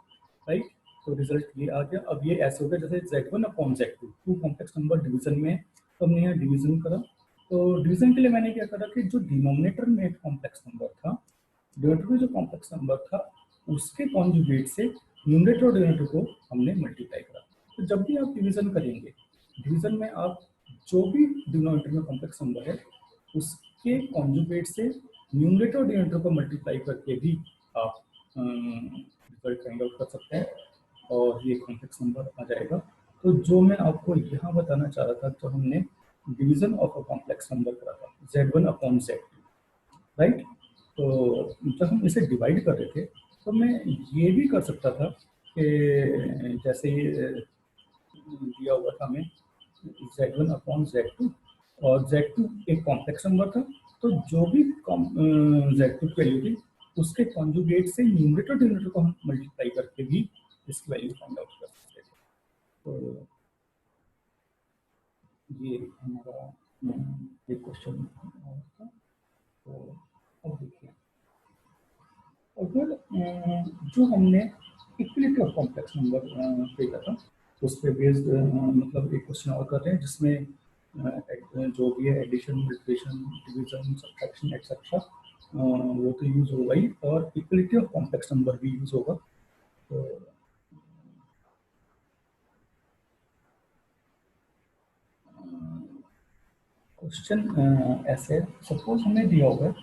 राइट। तो रिजल्ट ये आ गया। अब ये ऐसे हो गया जैसे Z1 upon Z2 two complex number division में, तो हमने यहाँ डिवीजन करा। तो डिवीजन के लिए मैंने क्या करा कि जो डिनोमिनेटर में एक कॉम्प्लेक्स नंबर था, डिनोमिनेटर में जो कॉम्प्लेक्स नंबर था उसके कॉन्जुगेट से न्यूमरेटर और डिनोमिनेटर को हमने मल्टीप्लाई करा। तो जब भी आप डिवीजन करेंगे, डिवीजन में आप जो भी डिनोमिनेटर में कॉम्प्लेक्स नंबर है उसके कॉन्जुगेट से न्यूमरेटर और डिनोमिनेटर को मल्टीप्लाई करके भी आप रिजल्ट फाइंड आउट कर सकते हैं और ये कॉम्प्लेक्स नंबर आ जाएगा। तो जो मैं आपको यहाँ बताना चाह रहा था, तो हमने division of a complex number करा था Z1 अपॉन Z2, राइट। तो जब हम इसे डिवाइड कर रहे थे तो मैं ये भी कर सकता था कि जैसे ये दिया हुआ था हमें Z1 अपॉन Z2, और Z2 एक कॉम्प्लेक्स नंबर था, तो जो भी Z2 की वैल्यू थी उसके कॉन्जुगेट से न्यूमरेटर डिनोमिनेटर को हम मल्टीप्लाई करके भी इसकी वैल्यू फाइंड आउट कर सकते थे। तो ये हमारा एक क्वेश्चन था। तो अब देखिए, अगर जो हमने इक्विलिटी ऑफ कॉम्प्लेक्स नंबर किया था उस पर बेस्ड मतलब एक क्वेश्चन और कर रहे हैं जिसमें जो भी है addition multiplication division subtraction etcetera वो तो यूज होगा ही, और इक्विलिटी ऑफ कॉम्प्लेक्स नंबर भी यूज होगा। तो क्वेश्चन ऐसे, सपोज हमें दिया होगा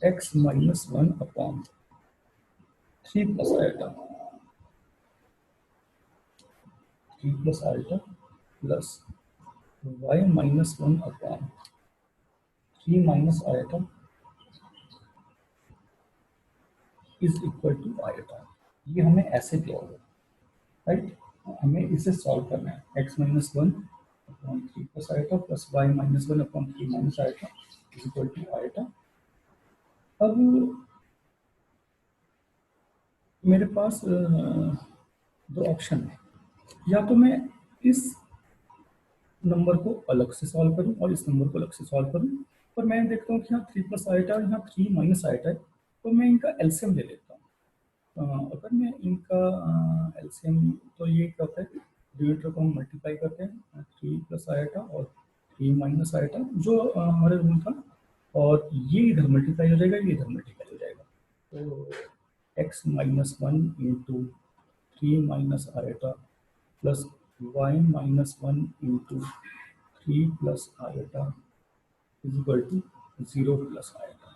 x minus 1 upon 3 plus iota, 3 plus iota plus y minus 1 upon 3 minus iota is equal to iota. ये हमें ऐसे दिया होगा, राइट। हमें इसे सॉल्व करना है, x minus 1 upon 3 plus iota plus y minus 1 upon 3 minus iota is equal to iota. अब मेरे पास दो ऑप्शन है, या तो मैं इस नंबर को अलग से सॉल्व करूं और इस नंबर को अलग से सॉल्व करूं, पर मैं देखता हूँ कि यहाँ 3 प्लस आइटा और यहाँ 3 माइनस आइटा है, तो मैं इनका एलसीएम ले लेता हूँ। अगर मैं इनका एलसीएम, तो ये क्या होता है, डिनोमिनेटर को हम मल्टीप्लाई करते हैं 3 प्लस आइटा और 3 माइनस आइटा, जो हमारे रूल था और ये इधर मल्टीप्लाई हो जाएगा, ये इधर मल्टीप्लाई हो जाएगा। तो x minus one into three minus iota plus y minus one into three plus iota is equal to zero plus iota.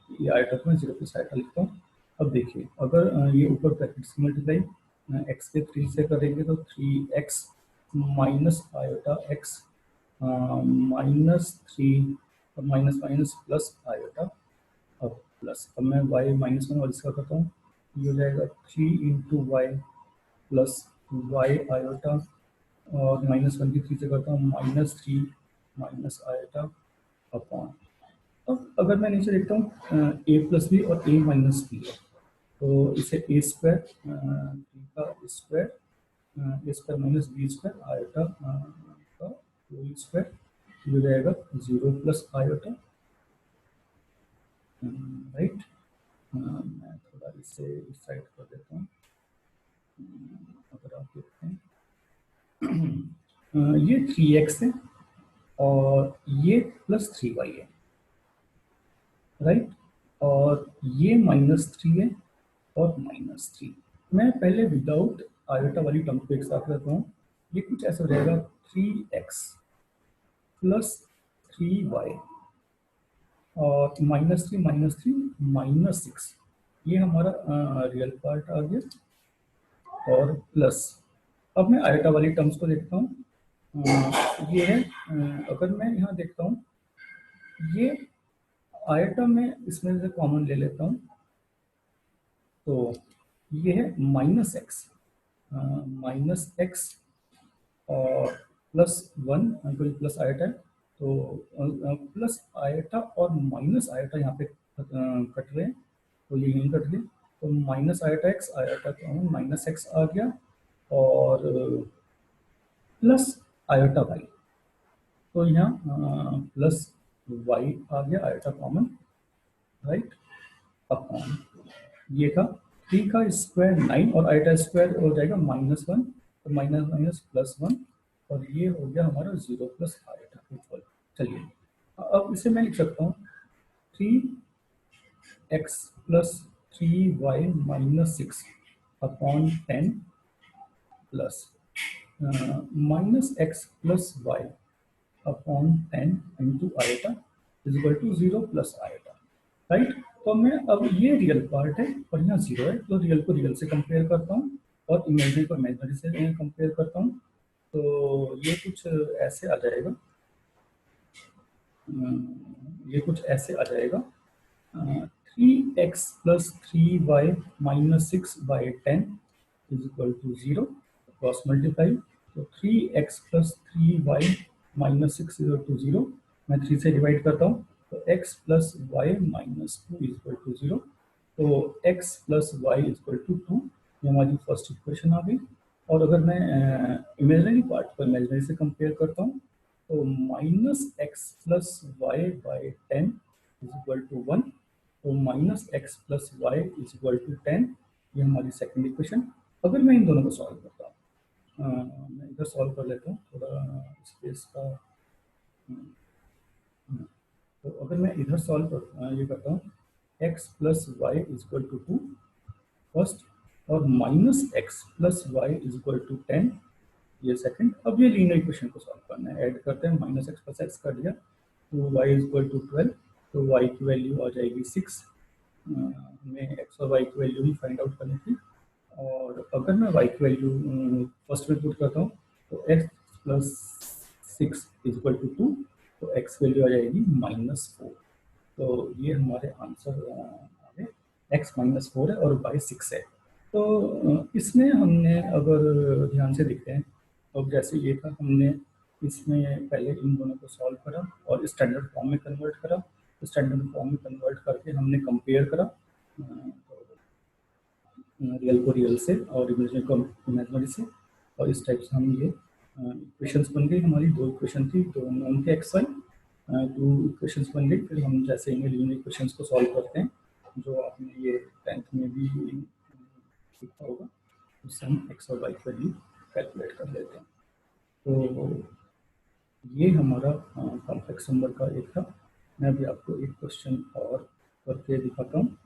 ये आयोटा को मैं जीरो प्लस आयोटा लिखता हूँ। अब देखिए, अगर ये ऊपर ब्रैकेट से मल्टीप्लाई एक्स के थ्री से करेंगे तो three x minus iota x minus three और माइनस माइनस प्लस आयोटा। अब प्लस, अब मैं वाई माइनस वन और इसका करता हूँ, ये हो जाएगा three into y plus y iota और माइनस वन की थ्री से करता हूँ minus three minus iota upon. अब अगर मैं नीचे देखता हूँ ए प्लस बी और ए माइनस बी है, तो इसे ए स्क्वायर बी का square a square minus b square iota का होल स्क्वायर हो जाएगा जीरो प्लस आयोटा, राइट। मैं थोड़ा इसे इस साइड कर देता हूँ। अगर आप देखते हैं ये थ्री एक्स है और ये प्लस थ्री वाई है, राइट, और ये माइनस थ्री है और माइनस थ्री। मैं पहले विदाउट आयोटा वाली टर्म को एक साथ रखता हूँ। ये कुछ ऐसा हो जाएगा three x plus three y और माइनस थ्री माइनस सिक्स, ये हमारा रियल पार्ट आ गया। और प्लस, अब मैं आयोटा वाली टर्म्स को देखता हूँ। ये है अगर मैं यहाँ देखता हूँ, ये आयोटा में इसमें से कॉमन ले लेता हूँ, तो ये है माइनस एक्स और प्लस वन, प्लस आयोटा है, तो प्लस आयोटा और माइनस आयोटा यहाँ पे कट रहे हैं, तो ये यहीं कट गए, तो माइनस आयोटा एक्स, आयोटा तो माइनस एक्स आ गया और प्लस आयोटा वाई, तो यहाँ प्लस वाई आ गया, आयोटा कॉमन, राइट, अपॉन ये का थ्री का स्क्वायर नाइन और आयोटा स्क्वायर हो जाएगा माइनस वन, तो माइनस माइनस प्लस वन और ये हो गया हमारा जीरो प्लस आयोटा इक्वल। चलिए अब इसे मैं लिख सकता हूँ three x plus three y minus six upon ten plus minus x plus y upon ten into iota is equal to zero plus iota, right. तो मैं अब ये रियल पार्ट है और यहाँ जीरो है, तो रियल को रियल से कंपेयर करता हूँ और इमेजनरी को इमेजनरी से कंपेयर करता हूँ, तो ये कुछ ऐसे आ जाएगा, ये कुछ ऐसे आ जाएगा three x plus three y minus six by ten is equal to zero, cross multiply, तो three x plus three y minus six is equal to zero, मैं थ्री से डिवाइड करता हूँ, तो x plus y minus two is equal to zero, तो x plus y is equal to two, ये हमारी first equation आ गई। और अगर मैं इमेजनरी पार्ट को इमेजनरी से कंपेयर करता हूँ, तो minus x plus y by ten is equal to one, तो minus x plus y is equal to ten, ये हमारी सेकंड इक्वेशन। अगर मैं इन दोनों को सॉल्व करता हूँ, मैं इधर सॉल्व कर लेता हूँ थोड़ा स्पेस का, तो अगर मैं इधर सॉल्व कर ये करता हूँ x plus y is equal to two first और minus x plus y is equal to ten, ये सेकंड। अब ये लीनियर इक्वेशन को सॉल्व करना है, ऐड करते हैं, माइनस एक्स प्लस एक्स कर दिया, तो y is equal to twelve, तो वाई की वैल्यू आ जाएगी सिक्स, हमें एक्स और वाई की वैल्यू ही फाइंड आउट करनी थी। और अगर मैं वाई की वैल्यू फर्स्ट में पुट करता हूँ, तो x plus six is equal to two, तो एक्स वैल्यू आ जाएगी माइनस फोर, तो ये हमारे आंसर आ गए, एक्स माइनस फोर है और वाई सिक्स है। तो इसमें हमने अगर ध्यान से देखते हैं, तो जैसे ये था, हमने इसमें पहले इन दोनों को सॉल्व करा और स्टैंडर्ड फॉर्म में कन्वर्ट करा, स्टैंडर्ड फॉर्म में कन्वर्ट करके हमने कंपेयर करा रियल को रियल से और इमेजनरी को इमेजनरी से, और इस टाइप से हम ये इक्वेशंस बन गई हमारी, दो इक्वेशन थी, दो नॉन थे एक्स वाई, टू इक्वेशंस बन गई। फिर हम जैसे इन्हें लीनियर इक्वेशंस को सॉल्व करते हैं, जो आपने ये 10th में भी सीखा होगा, उससे हम एक्स और वाई की वैल्यू कैलकुलेट कर लेते हैं। तो ये हमारा कॉम्प्लेक्स नंबर का एक था मैं भी आपको एक क्वेश्चन और करके दिखाता हूँ।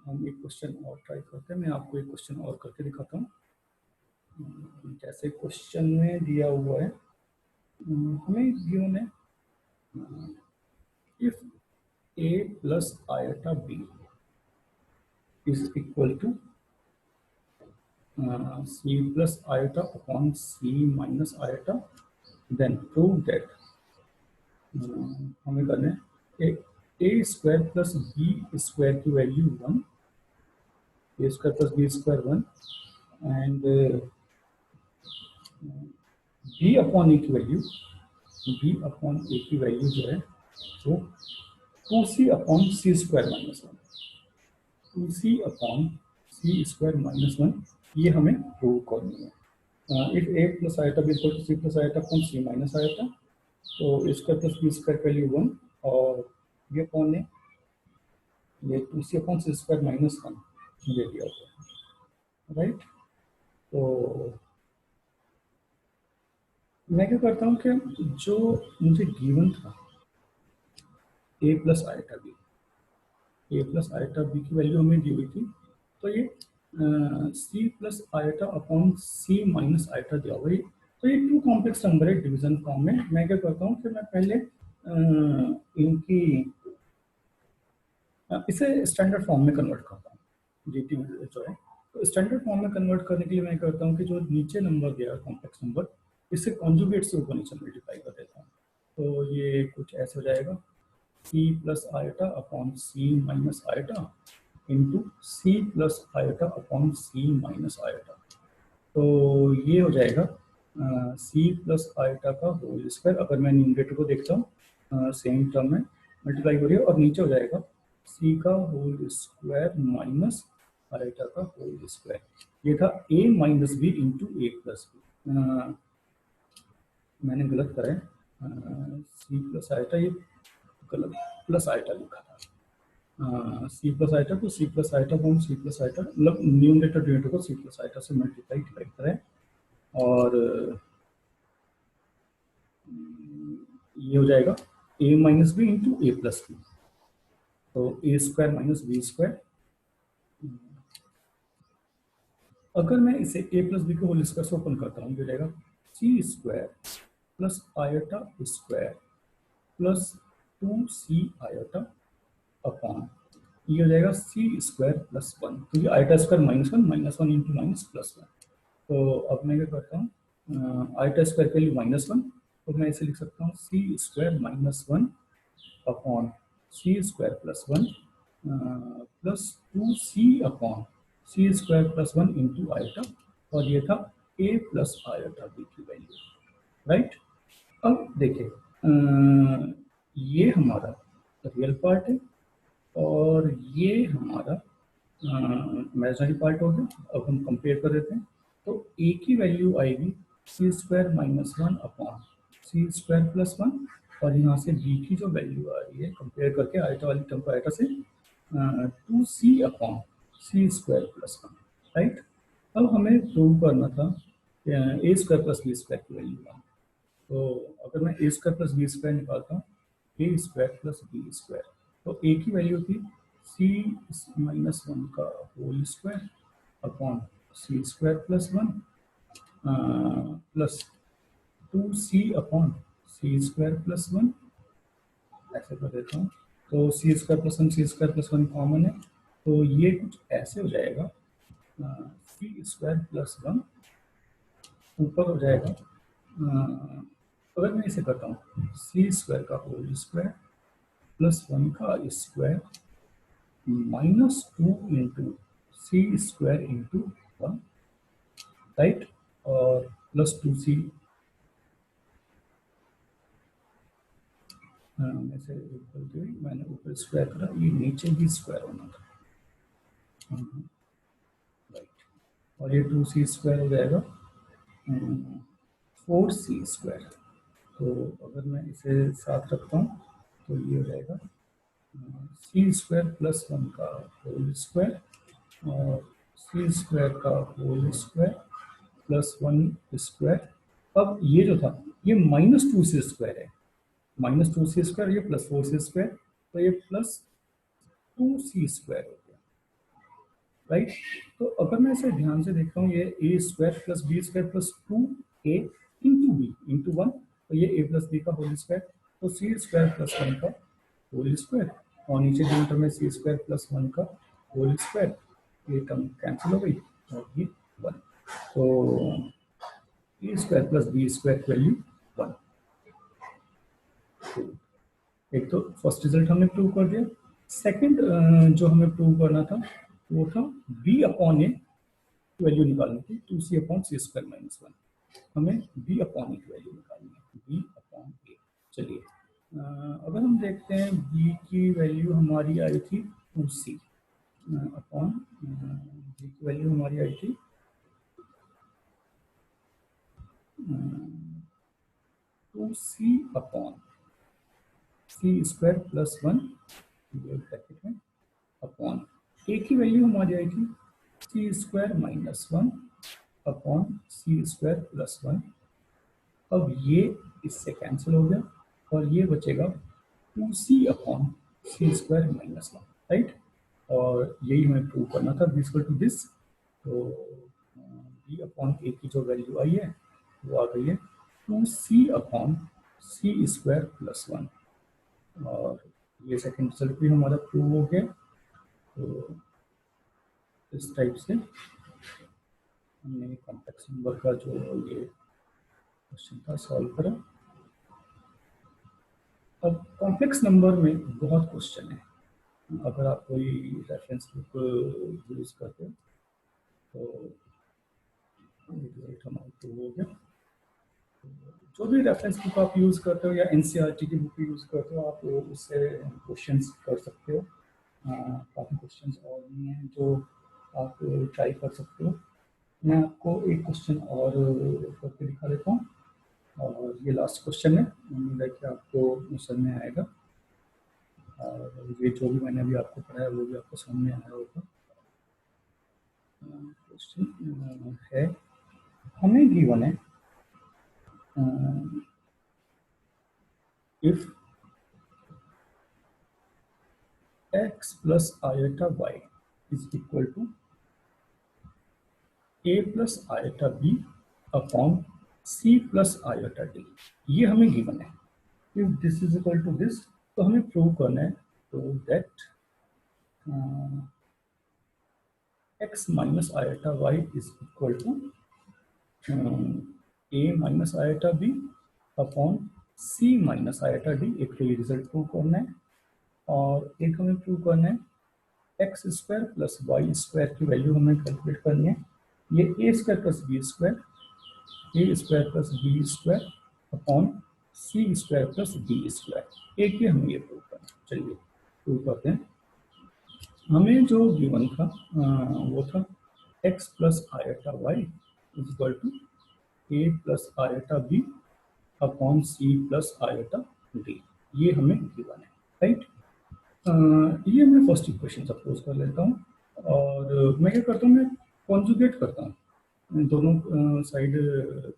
हम एक क्वेश्चन और ट्राई करते हैं। मैं आपको एक क्वेश्चन और करके दिखाता हूँ। जैसे क्वेश्चन में दिया हुआ है, हमें गिवन है if a plus iota b is equal to c plus iota upon c minus iota, then prove that हमें करना है a square plus b square की value 1, a square plus b square 1 and b upon a की value, b upon a की value जो है वो 2c upon c square minus 1, 2c upon c square minus 1, ये हमें प्रूव करनी है। If a plus iota b equal to c plus iota upon c minus iota, तो a square plus b square की value 1 और ये upon है ये 2c upon c square minus 1 ये दिया हुआ है, राइट। तो मैं क्या करता हूँ कि जो मुझे गिवन था a plus iota b, a plus iota b की वैल्यू हमें दी हुई थी, तो ये c plus iota upon c minus iota दिया हुआ है। तो ये टू कॉम्प्लेक्स नंबर है डिवीजन फॉर्म में। मैं क्या करता हूँ कि मैं पहले इनकी इसे स्टैंडर्ड फॉर्म में कन्वर्ट करता हूँ, जीटी जो है। तो स्टैंडर्ड फॉर्म में कन्वर्ट करने के लिए मैं करता हूँ कि जो नीचे नंबर दिया है कॉम्प्लेक्स नंबर, इससे कॉन्जुगेट से ऊपर नीचे मल्टीप्लाई कर देता हूँ। तो ये कुछ ऐसे हो जाएगा c plus iota upon c minus iota into c plus iota upon c minus iota. तो ये हो जाएगा सी प्लस आइटा का होल स्क्वायर। अगर मैं न्यूमरेटर को देखता हूँ सेम टर्म में मल्टीप्लाई हो रही है, और नीचे हो जाएगा सी का होल स्क्वायर माइनस आइटा का होल स्क्वायर। ये था a minus B into A plus B. मैंने गलत करा है, सी प्लस आइटा ये गलत प्लस आइटा लिखा था। सी प्लस आइटा को सी प्लस आइटा को सी प्लस आइटा मतलब न्यूमरेटर डिनोमिनेटर को सी प्लस आइटा से मल्टीप्लाई डिवाइड करें, और ये हो जाएगा a minus B into A plus b. तो a square minus b square, अगर मैं इसे a प्लस बी को होल स्क्वायर से ओपन करता हूँ, ये हो जाएगा c square plus iota square plus 2c iota upon ये हो जाएगा सी स्क्वायर प्लस 1। तो ये iota square minus one into minus plus 1। तो अब मैं क्या करता हूँ, आइटा स्क्वायर के लिए माइनस 1, तो मैं इसे लिख सकता हूँ c square minus 1 upon c square plus 1 plus 2c upon c square plus 1 into iota, और ये था a प्लस आइटा बी की वैल्यू, राइट। अब देखिए ये हमारा रियल पार्ट है और ये हमारा इमेजिनरी पार्ट हो गया। अब हम कंपेयर कर देते हैं, तो a की वैल्यू आएगी सी square minus 1 upon c square plus 1, और यहाँ से b की जो वैल्यू आ रही है कंपेयर करके आइटा वाली टर्म को आइटा से 2c upon c square plus 1, right. अब हमें प्रूव करना था a square plus b square की वैल्यू 1। तो अगर मैं a square plus b square निकालता हूँ, a square plus b square, तो ए की वैल्यू थी सी माइनस 1 का whole square upon c square plus 1 plus 2c upon c square plus 1, ऐसे कर देता हूँ। तो सी स्क्वायर प्लस 1 सी स्क्वायर प्लस 1 कॉमन है, तो ये कुछ ऐसे हो जाएगा सी स्क्वायर प्लस 1 ऊपर हो जाएगा, अगर मैं इसे करता हूँ सी स्क्वायर का होल स्क्वायर प्लस 1 का स्क्वायर माइनस 2 इंटू सी स्क्वायर इंटू 1, राइट, और प्लस 2c में से गलती हुई, मैंने ऊपर स्क्वायर करा, ये नीचे भी स्क्वायर होना था, राइट। और ये 2c स्क्वायर हो जाएगा 4c स्क्वायर। तो अगर मैं इसे साथ रखता हूँ तो ये हो जाएगा सी स्क्वायर प्लस 1 का होल स्क्वायर और सी स्क्वायर का होल स्क्वायर प्लस 1 स्क्वायर। अब ये जो था ये -2c स्क्वायर है, -2c स्क्वायर, ये +4c स्क्वायर, तो ये +2c स्क्वायर हो गया, राइट। तो अगर मैं इसे ध्यान से देखता हूँ, ये a square plus b square plus 2a into b into 1, तो ये a प्लस बी का होल स्क्वायर, तो c स्क्वायर प्लस 1 का होल स्क्वायर, और नीचे जो टर्म है c स्क्वायर प्लस 1 का होल स्क्वायर, ये टर्म कैंसिल हो गई और ये 1, तो a square plus b square की वैल्यू 1। एक तो फर्स्ट रिजल्ट हमने प्रूव कर दिया। सेकंड जो हमें प्रूव करना था वो था b अपॉन ए वैल्यू निकालनी थी, 2c upon c square minus 1। हमें b अपॉन ए की वैल्यू निकालनी है, b अपॉन ए। चलिए अगर हम देखते हैं b की वैल्यू हमारी आई थी 2c अपॉन, b की वैल्यू हमारी आई थी 2c upon c square plus 1 bracket में अपॉन a की वैल्यू हमारी आई थी c square minus 1 upon c square plus 1। अब ये इससे कैंसिल हो गया और ये बचेगा 2c upon c square minus 1, right. और यही हमें प्रूव करना था, b इक्वल टू दिस। तो b अपॉन a की जो वैल्यू आई है वो आ गई है 2c upon c square plus 1, और ये सेकंड रिजल्ट भी हमारा प्रूव हो गया। तो इस टाइप से हमने कॉम्प्लेक्स नंबर का जो ये क्वेश्चन था सॉल्व करा। अब कॉम्प्लेक्स नंबर में बहुत क्वेश्चन है, अगर आप कोई रेफरेंस बुक यूज़ करते हो तो रिजल्ट हमारा प्रूव हो गया। जो भी रेफरेंस बुक आप यूज़ करते हो या एनसीईआरटी की बुक यूज़ करते हो, आप उससे क्वेश्चंस कर सकते हो। काफ़ी क्वेश्चंस और भी हैं जो आप ट्राई कर सकते हो। मैं आपको एक क्वेश्चन और करके दिखा देता हूँ, और ये लास्ट क्वेश्चन है, उम्मीद है कि आपको समझ में आएगा, और ये जो भी मैंने अभी आपको पढ़ाया वो भी आपको समझ में आया होगा। क्वेश्चन है, हमें गिवन है if x plus iota y is equal to a plus iota b upon c plus iota d, ये हमें गिवन है। If this is equal to this, तो हमें प्रूव करना है तो that x minus iota y is equal to a minus iota b upon c minus iota d। एक तो ये रिजल्ट प्रूव करना है, और एक हमें प्रूव करना है x square plus y square की वैल्यू हमें कैलकुलेट करनी है। ये a square plus b square, a square plus b square upon c square plus d square, एक ही हमें ये प्रूव करना है। चलिए प्रूव करते हैं। हमें जो गिवन था वो था x plus iota y is equal to a plus iota b upon c plus iota d, ये हमें गिवन है, राइट। ये मैं फर्स्ट इक्वेशन सपोज कर लेता हूँ, और मैं क्या करता हूँ, मैं कॉन्जुगेट करता हूँ, दोनों साइड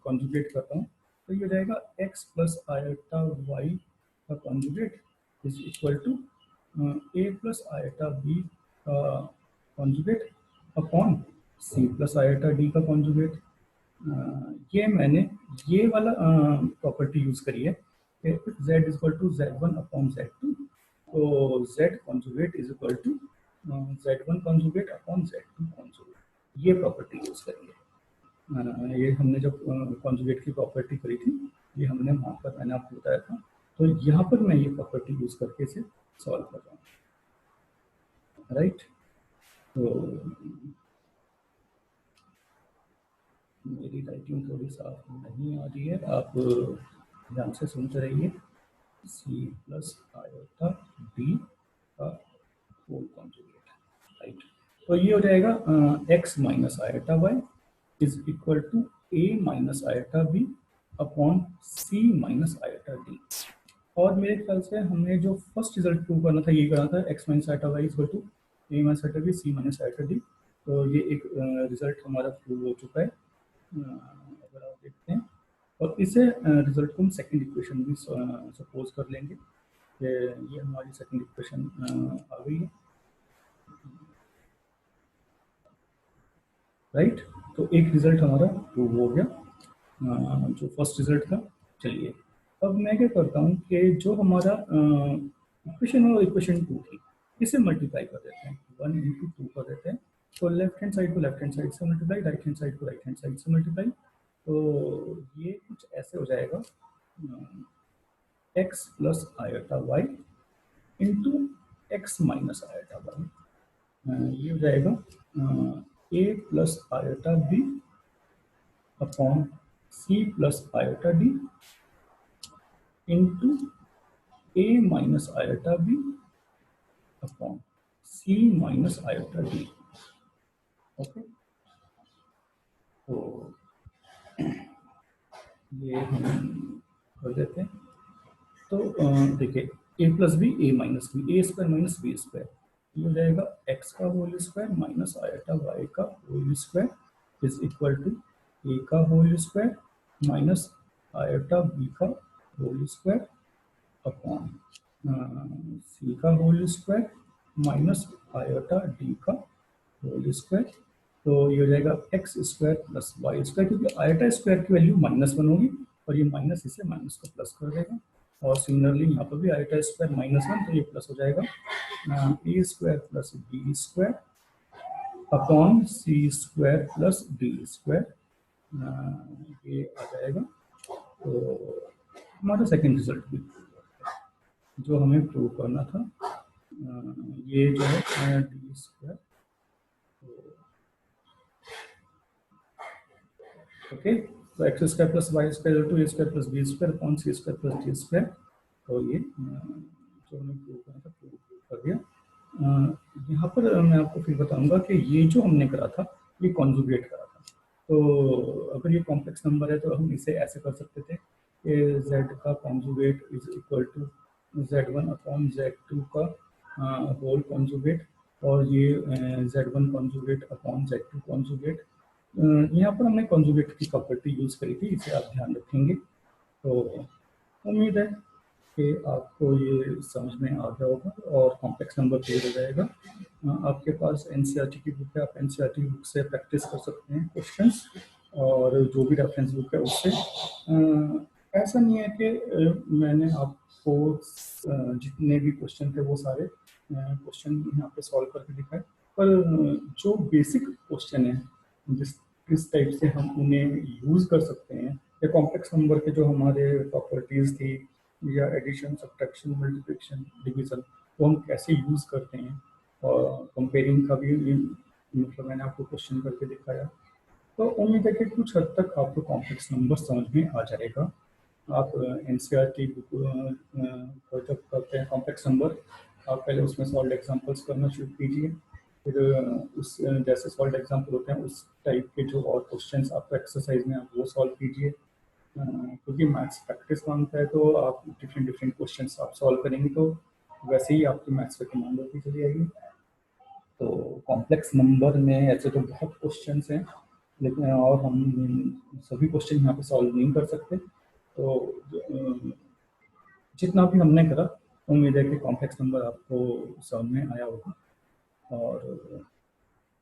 कॉन्जुगेट करता हूँ, तो ये रहेगा x प्लस आयोटा वाई का conjugate is equal to a plus iota b का conjugate upon c plus iota d का कॉन्जुगेट। ये मैंने ये वाला प्रॉपर्टी यूज करी है, z is equal to z1 upon z2, तो z conjugate is equal to z1 conjugate upon z2 conjugate, ये प्रॉपर्टी यूज करी है। ये हमने जब कॉन्जुगेट की प्रॉपर्टी करी थी, ये हमने वहाँ पर मैंने आपको बताया था, तो यहाँ पर मैं ये प्रॉपर्टी यूज करके इसे सॉल्व कर रहा हूँ, राइट। तो मेरी राइटिंग थोड़ी साफ नहीं आ रही है, आप ध्यान से सुनते रहिए। सी प्लस आयोटा डी का होल कॉन्जुगेट, राइट। तो ये हो जाएगा x minus iota y is equal to a minus iota b upon c minus iota d. और मेरे ख्याल से हमें जो फर्स्ट रिजल्ट प्रूव करना था, ये करना था x minus iota y is equal to a minus iota b c minus iota d. तो ये एक रिजल्ट हमारा प्रूव हो चुका है। अगर आप देखते हैं, और इसे रिजल्ट को हम सेकंड इक्वेशन भी सपोज कर लेंगे कि ये हमारी सेकंड इक्वेशन आ गई है, राइट। तो एक रिजल्ट हमारा प्रूव हो गया जो फर्स्ट रिजल्ट था। चलिए अब मैं क्या करता हूँ कि जो हमारा इक्वेशन और इक्वेशन टू थी इसे मल्टीप्लाई कर देते हैं, 1 into 2 कर देते हैं। तो लेफ्ट हैंड साइड को लेफ्ट हैंड साइड से मल्टीप्लाई, राइट हैंड साइड को राइट हैंड साइड से मल्टीप्लाई। तो ये कुछ ऐसे हो जाएगा, x plus iota y into x minus iota y. ये हो जाएगा a plus iota b upon c plus iota d into a minus iota b upon c minus iota d. Okay, तो ये हम कर देते हैं। तो देखिए a plus B a minus b, a square minus b square, ये हो जाएगा x का whole square minus iota y का whole square is equal to a का whole square minus iota b का होल स्क्वायर अपॉन c का whole square minus iota d का whole square. तो ये हो जाएगा x square plus y square, क्योंकि आयोटा स्क्वायर की वैल्यू -1 होगी और ये माइनस इसे माइनस को प्लस कर देगा। और सिमिलरली यहाँ पर भी आयोटा स्क्वायर -1, तो ये प्लस हो जाएगा a square plus b square upon c square plus d square. ये आ जाएगा। तो हमारा सेकेंड रिजल्ट भी जो हमें प्रूव करना था, ये जो है डी स्क्वायर। ओके, तो x square plus y square two a square plus b square upon c square plus d square. तो ये जो हमने प्रूव करना था प्रूव कर दिया। यहाँ पर मैं आपको फिर बताऊंगा कि ये जो हमने करा था ये कॉन्जुगेट करा था। तो अगर ये कॉम्प्लेक्स नंबर है तो हम इसे ऐसे कर सकते थे कि z का conjugate is equal to z1 upon z2 का होल कॉन्जुगेट, और ये z1 conjugate upon z2 conjugate. यहाँ पर हमने कॉन्जुगेट की प्रॉपर्टी यूज करी थी, इसे आप ध्यान रखेंगे। तो उम्मीद है कि आपको ये समझ में आ गया होगा और कॉम्प्लेक्स नंबर क्लियर हो जाएगा। आपके पास एनसीईआरटी की बुक है, आप एनसीईआरटी बुक से प्रैक्टिस कर सकते हैं क्वेश्चंस, और जो भी रेफरेंस बुक है उससे। ऐसा नहीं है कि मैंने आपको जितने भी क्वेश्चन थे वो सारे क्वेश्चन यहाँ पे सॉल्व करके दिखाए, पर जो बेसिक क्वेश्चन है जिस किस टाइप से हम उन्हें यूज कर सकते हैं, या कॉम्प्लेक्स नंबर के जो हमारे प्रॉपर्टीज थी, या एडिशन सब्ट्रैक्शन मल्टीप्लिकेशन डिवीजन, वो हम कैसे यूज करते हैं, और कंपेयरिंग का भी मतलब मैंने आपको क्वेश्चन करके दिखाया। तो उम्मीद है कि कुछ हद तक आपको कॉम्प्लेक्स नंबर समझ में आ जाएगा। आप एनसीईआरटी बुक जब करते हैं कॉम्प्लेक्स नंबर, आप पहले उसमें सॉल्व एग्जांपल्स करना शुरू कीजिए, फिर उस जैसे सॉल्व एग्जांपल होते हैं उस टाइप के जो और क्वेश्चंस आपको एक्सरसाइज में आप वो सॉल्व कीजिए। क्योंकि मैथ्स प्रैक्टिस मांगता है, तो आप डिफरेंट डिफरेंट क्वेश्चंस आप सॉल्व करेंगे तो वैसे ही आपकी मैथ्स पे कमांड होती चली जाएगी। तो कॉम्प्लेक्स नंबर में ऐसे तो बहुत क्वेश्चंस हैं, लेकिन और हम सभी क्वेश्चन यहाँ पे सॉल्व नहीं कर सकते। तो जितना भी हमने करा, उम्मीद है कि कॉम्प्लेक्स नंबर आपको समझ में आया होगा। और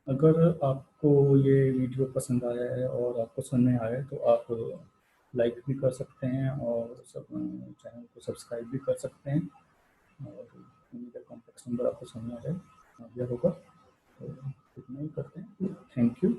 अगर आपको ये वीडियो पसंद आया है और आपको समझ में आया है तो आप लाइक भी कर सकते हैं और सब चैनल को सब्सक्राइब भी कर सकते हैं। और उम्मीद है कॉम्प्लेक्स नंबर आपको समझ में आ गया होगा। तो इतना ही करते हैं। Thank you.